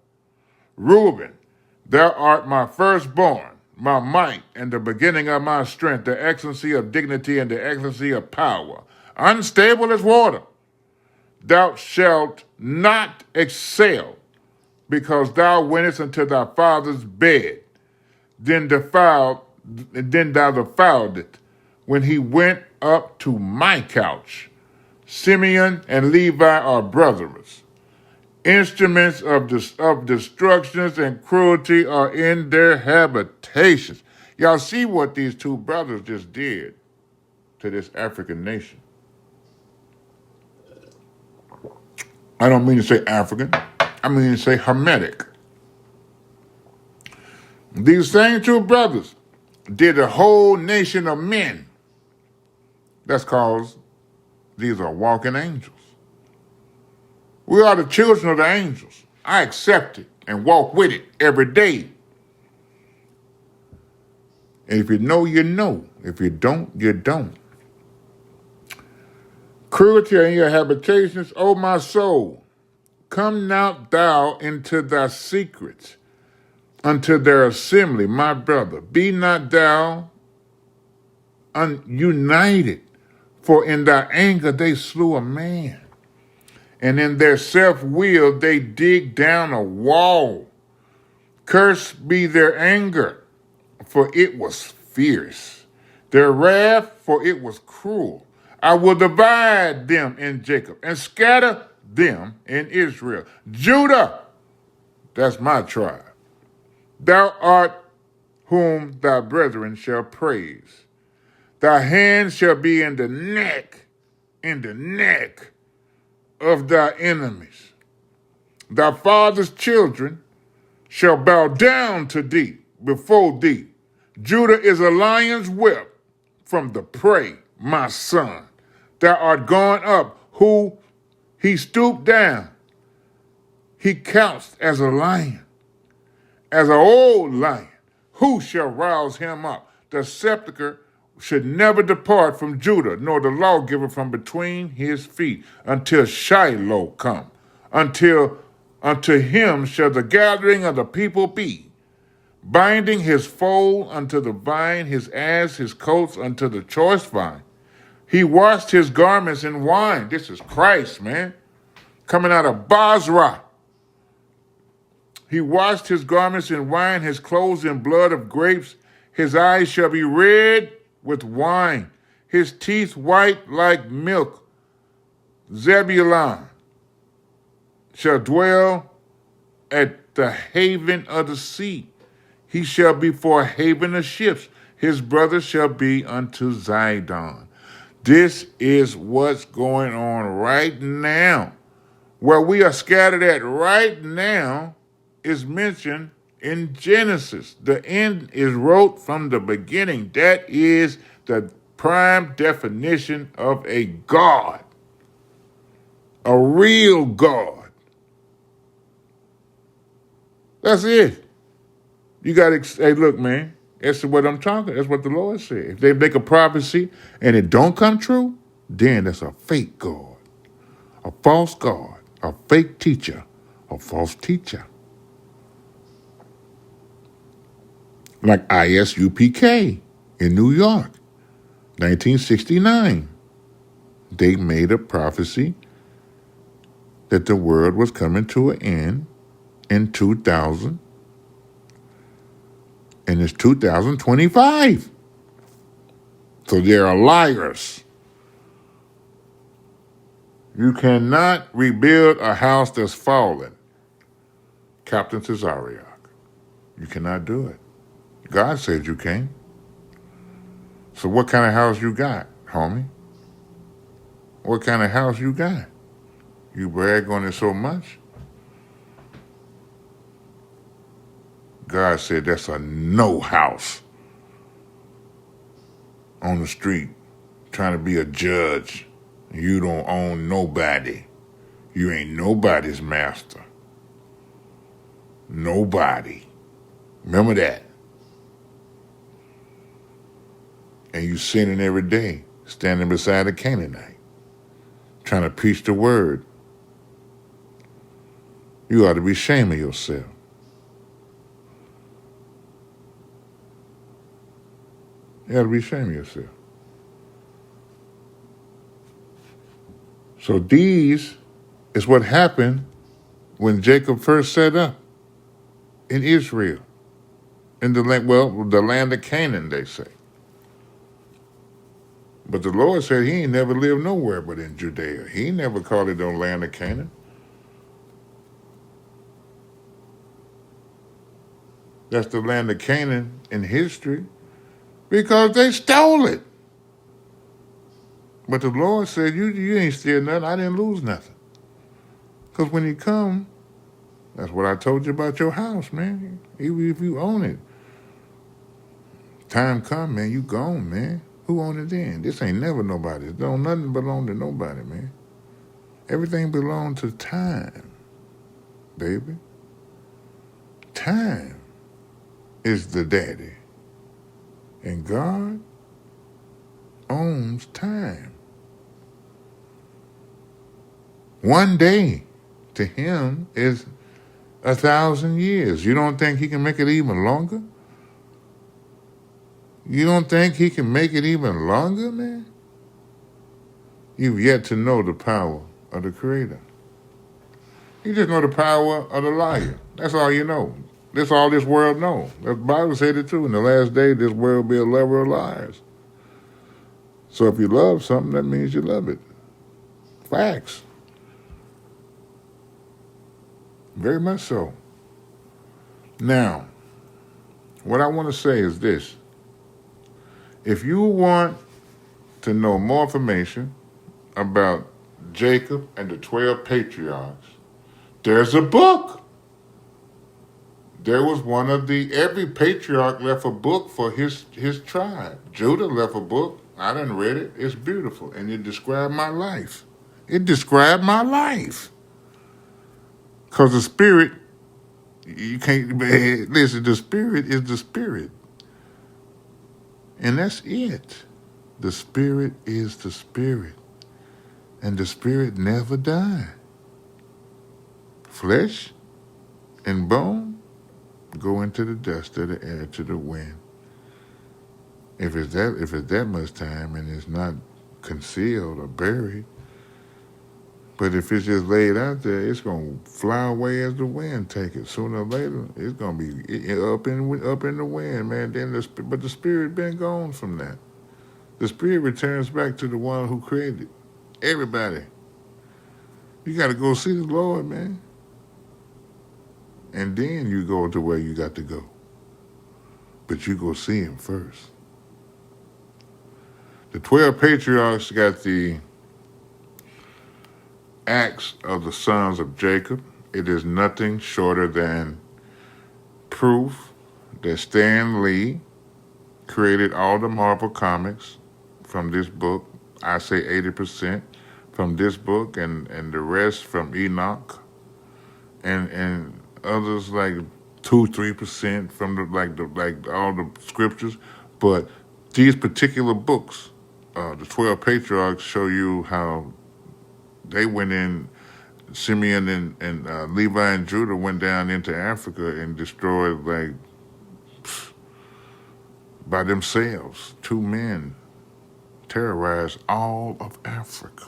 [SPEAKER 2] Reuben, thou art my firstborn, my might, and the beginning of my strength, the excellency of dignity and the excellency of power. Unstable as water, thou shalt not excel, because thou wentest unto thy father's bed. Then thou defiled it, when he went up to my couch. Simeon and Levi are brothers. Instruments of destructions and cruelty are in their habitations. Y'all see what these two brothers just did to this African nation. I don't mean to say African. I mean to say Hermetic. These same two brothers did a whole nation of men. That's cause these are walking angels. We are the children of the angels. I accept it and walk with it every day. And if you know, you know. If you don't, you don't. Cruelty are in your habitations, O my soul. Come not thou into thy secrets, unto their assembly, my brother. Be not thou united, for in thy anger they slew a man, and in their self-will they dig down a wall. Cursed be their anger, for it was fierce. Their wrath, for it was cruel. I will divide them in Jacob and scatter them in Israel. Judah, that's my tribe. Thou art whom thy brethren shall praise. Thy hand shall be in the neck of thy enemies. Thy father's children shall bow down to thee before thee. Judah is a lion's whelp from the prey, my son. Thou art gone up, who he stooped down. He couched as a lion, as an old lion. Who shall rouse him up? The scepter should never depart from Judah, nor the lawgiver from between his feet, until Shiloh come. Unto him shall the gathering of the people be, binding his foal unto the vine, his ass, his coats unto the choice vine. He washed his garments in wine. This is Christ, man. Coming out of Basra. He washed his garments in wine, his clothes in blood of grapes. His eyes shall be red with wine, his teeth white like milk. Zebulun shall dwell at the haven of the sea. He shall be for a haven of ships. His brother shall be unto Zidon. This is what's going on right now. Where we are scattered at right now is mentioned in Genesis. The end is wrote from the beginning. That is the prime definition of a God, a real God. That's it. You got to, hey, look, man, that's what I'm talking. That's what the Lord said. If they make a prophecy and it don't come true, then that's a fake God, a false God, a fake teacher, a false teacher. Like ISUPK in New York, 1969. They made a prophecy that the world was coming to an end in 2000, and it's 2025. So they are liars. You cannot rebuild a house that's fallen. Captain Cesariak. You cannot do it. God said you can. So what kind of house you got, homie? What kind of house you got? You brag on it so much? God said that's a no house on the street trying to be a judge. You don't own nobody. You ain't nobody's master. Nobody. Remember that. And you sinning every day, standing beside a Canaanite, trying to preach the word. You ought to be ashamed of yourself. You ought to be ashamed of yourself. So these is what happened when Jacob first set up in Israel, in the land, the land of Canaan, they say. But the Lord said he ain't never lived nowhere but in Judea. He ain't never called it the land of Canaan. That's the land of Canaan in history because they stole it. But the Lord said, you ain't steal nothing. I didn't lose nothing. Because when he come, that's what I told you about your house, man. Even if you own it. Time come, man, you gone, man. Who own it then? This ain't never nobody's. Don't nothing belong to nobody, man. Everything belongs to time, baby. Time is the daddy. And God owns time. One day to him is 1,000 years. You don't think he can make it even longer? You don't think he can make it even longer, man? You've yet to know the power of the Creator. You just know the power of the liar. That's all you know. That's all this world knows. The Bible said it too. In the last day, this world will be a lover of liars. So if you love something, that means you love it. Facts. Very much so. Now, what I want to say is this. If you want to know more information about Jacob and the 12 patriarchs, there's a book. There was every patriarch left a book for his tribe. Judah left a book. I done read it. It's beautiful. And it described my life. It described my life. Because the spirit, you can't, listen, the spirit is the spirit. And that's it. The spirit is the spirit. And the spirit never died. Flesh and bone go into the dust of the air to the wind. If it's that much time and it's not concealed or buried, but if it's just laid out there, it's gonna fly away as the wind take it. Sooner or later, it's gonna be up in the wind, man. But the spirit been gone from that. The spirit returns back to the one who created everybody. You got to go see the Lord, man. And then you go to where you got to go. But you go see him first. The 12 patriarchs got the acts of the sons of Jacob. It is nothing shorter than proof that Stan Lee created all the Marvel comics from this book. I say 80% from this book and the rest from Enoch and others like 2-3% from the all the scriptures. But these particular books, the 12 patriarchs, show you how they went in. Simeon and Levi and Judah went down into Africa and destroyed by themselves. 2 men terrorized all of Africa.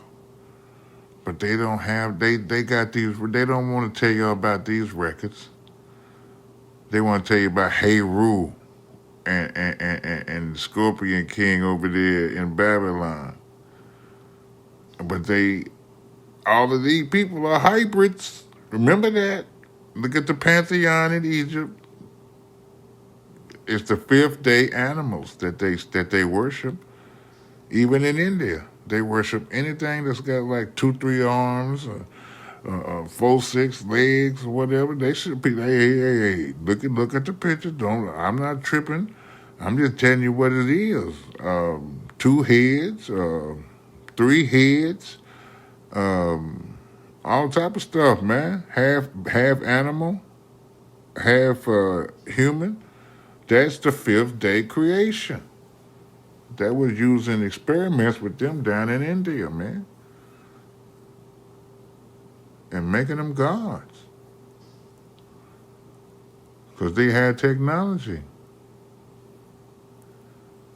[SPEAKER 2] But they don't have, they got these, they don't want to tell you about these records. They want to tell you about Heru and the Scorpion King over there in Babylon. But all of these people are hybrids. Remember that? Look at the Pantheon in Egypt. It's the 5th day animals that they worship. Even in India, they worship anything that's got like 2-3 arms, 4-6 legs, or whatever. They should be. Hey, look at the picture. I'm not tripping. I'm just telling you what it is. 2 heads, 3 heads, all type of stuff, man. Half animal, half human. That's the 5th day creation. That was using experiments with them down in India, man. And making them gods. Because they had technology.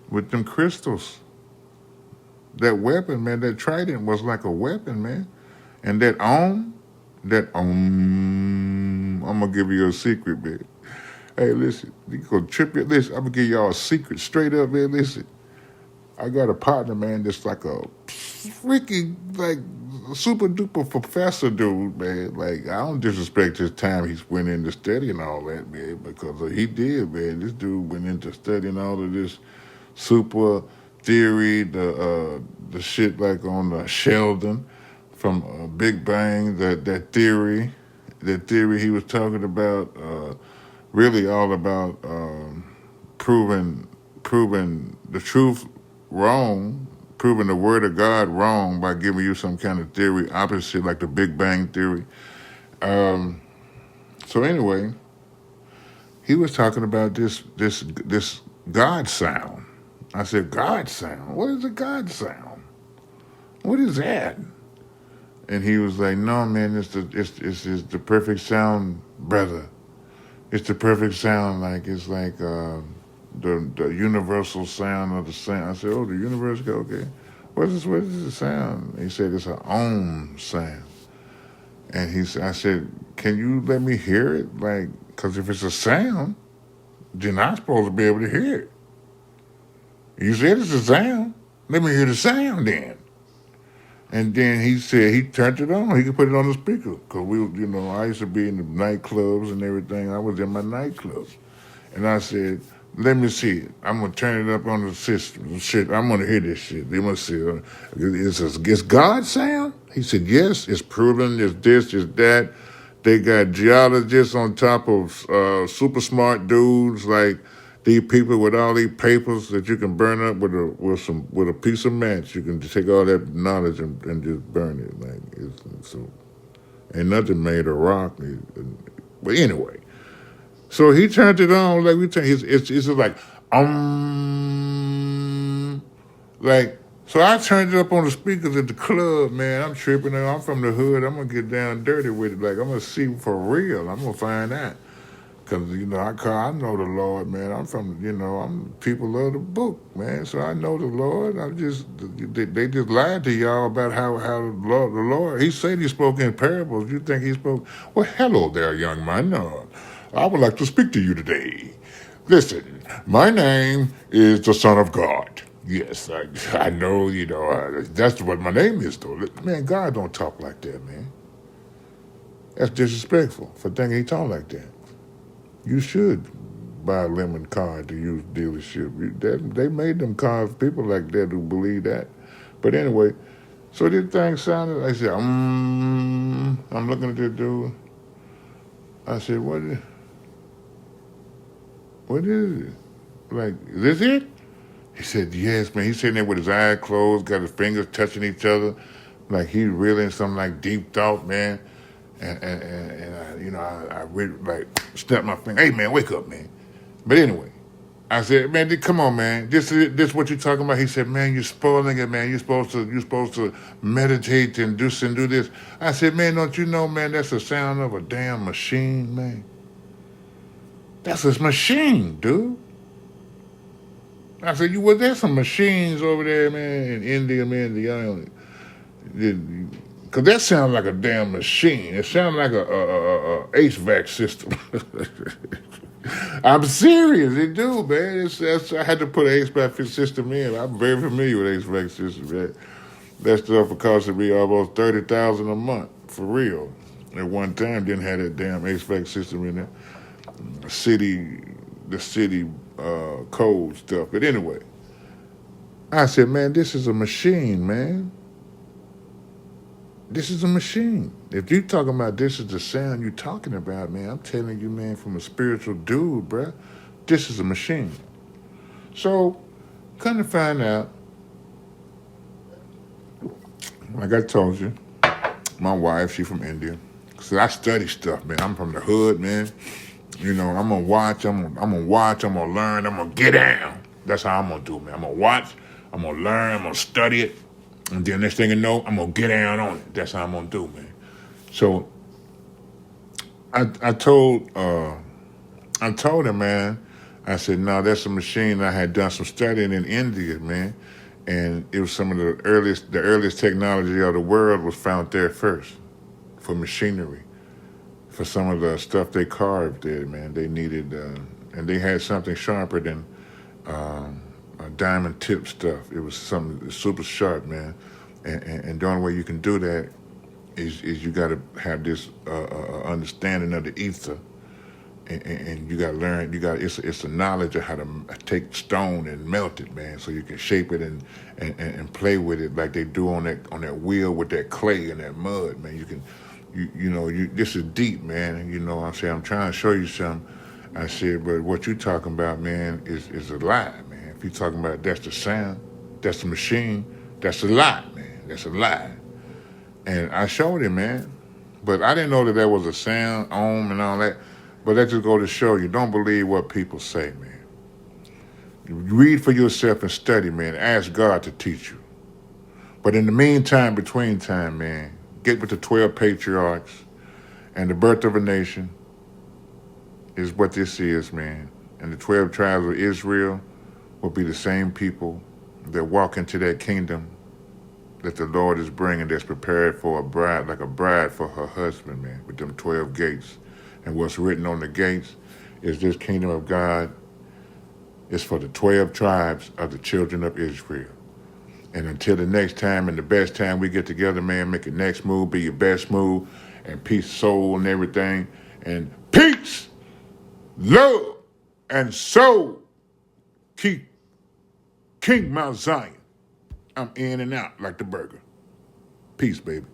[SPEAKER 2] With them crystals. That weapon, man, that trident was like a weapon, man. And that Om, I'm going to give you a secret, man. Hey, listen, you go trip it. Listen, I'm going to give y'all a secret straight up, man. Listen. I got a partner, man, that's like a freaking, super duper professor dude, man. Like, I don't disrespect his time he's went into studying all that, man, because he did, man. This dude went into studying all of this super theory, the shit like on Sheldon from Big Bang, that theory he was talking about, really all about proving the truth wrong, proving the word of God wrong by giving you some kind of theory opposite, like the Big Bang theory. So anyway, he was talking about this God sound. I said, God sound? What is a God sound? What is that? And he was like, no, man, it's the perfect sound, brother. It's the perfect sound, it's like the universal sound of the sound. I said, oh, the universal, okay. What is the sound? He said, it's an Om sound. And I said, can you let me hear it? Because if it's a sound, then I'm supposed to be able to hear it. You said it's a sound. Let me hear the sound then. And then he said he turned it on. He could put it on the speaker. Because I used to be in the nightclubs and everything. I was in my nightclubs. And I said, let me see it. I'm going to turn it up on the system. Shit, I'm going to hear this shit. They must see it. Is God sound? He said, yes, it's proven. It's this, it's that. They got geologists on top of super smart dudes like these people with all these papers that you can burn up with a piece of match. You can just take all that knowledge and just burn it. So ain't nothing made of rock. But anyway, so he turned it on like we turn. It's just like. So I turned it up on the speakers at the club, man. I'm tripping. I'm from the hood. I'm gonna get down dirty with it. Like I'm gonna see for real. I'm gonna find out. Cause I know the Lord, man. I'm people love the book, man. So I know the Lord. They just lied to y'all about how the Lord. He said he spoke in parables. You think he spoke? Well, hello there, young man. I would like to speak to you today. Listen, my name is the Son of God. Yes, I know. That's what my name is, though. Man, God don't talk like that, man. That's disrespectful for thinking he talk like that. You should buy a lemon car to use dealership. They made them cars for people like that who believe that. But anyway, so this thing sounded, I said, I'm looking at this dude. I said, what is it? Like, is this it? He said, yes, man. He's sitting there with his eyes closed, got his fingers touching each other, like he's really in some like deep thought, man. And I really like snapped my finger. Hey, man, wake up, man. But anyway, I said, man, come on, man. This what you're talking about. He said, man, you're spoiling it, man. You're supposed to meditate and do this. I said, man, don't you know, man? That's the sound of a damn machine, man. That's a machine, dude. I said, there's some machines over there, man, in India, man. Because that sounds like a damn machine. It sounds like a HVAC system. I'm serious, it do, man. I had to put an HVAC system in. I'm very familiar with HVAC systems, man. That stuff would cost me almost $30,000 a month, for real. At one time, didn't have that damn HVAC system in there. The city code stuff. But anyway, I said, man, this is a machine, man. This is a machine. If you talking about this is the sound you talking about, man, I'm telling you, man, from a spiritual dude, bruh, this is a machine. So, come to find out, like I told you, my wife, she from India. So I study stuff, man. I'm from the hood, man. I'm gonna watch, I'm gonna learn, I'm gonna get down. That's how I'm gonna do, man. I'm gonna watch, I'm gonna learn, I'm gonna study it. And then next thing you know, I'm gonna get down on it. That's how I'm gonna do, man. So I told him, man, I said, no, that's a machine. I had done some studying in India, man. And it was some of the earliest technology of the world was found there first for machinery. For some of the stuff they carved there, man. They needed, and they had something sharper than diamond tip stuff. It was something super sharp, man. And the only way you can do that is you got to have this understanding of the ether, and you got to learn. It's a knowledge of how to take stone and melt it, man, so you can shape it and play with it like they do on that wheel with that clay and that mud, man. You can. This is deep, man. I'm saying, I'm trying to show you something. I said, but what you talking about, man, is a lie, man. If you talking about that's the sound, that's the machine, that's a lie, man. That's a lie. And I showed him, man. But I didn't know that was a sound, ohm, and all that. But that just go to show you, don't believe what people say, man. Read for yourself and study, man. Ask God to teach you. But in the meantime, between time, man, get with the 12 patriarchs, and the birth of a nation is what this is, man. And the 12 tribes of Israel will be the same people that walk into that kingdom that the Lord is bringing, that's prepared for a bride, like a bride for her husband, man, with them 12 gates. And what's written on the gates is this kingdom of God is for the 12 tribes of the children of Israel. And until the next time and the best time we get together, man, make your next move, be your best move, and peace, soul, and everything. And peace, love, and soul. Keep King Mount Zion. I'm in and out like the burger. Peace, baby.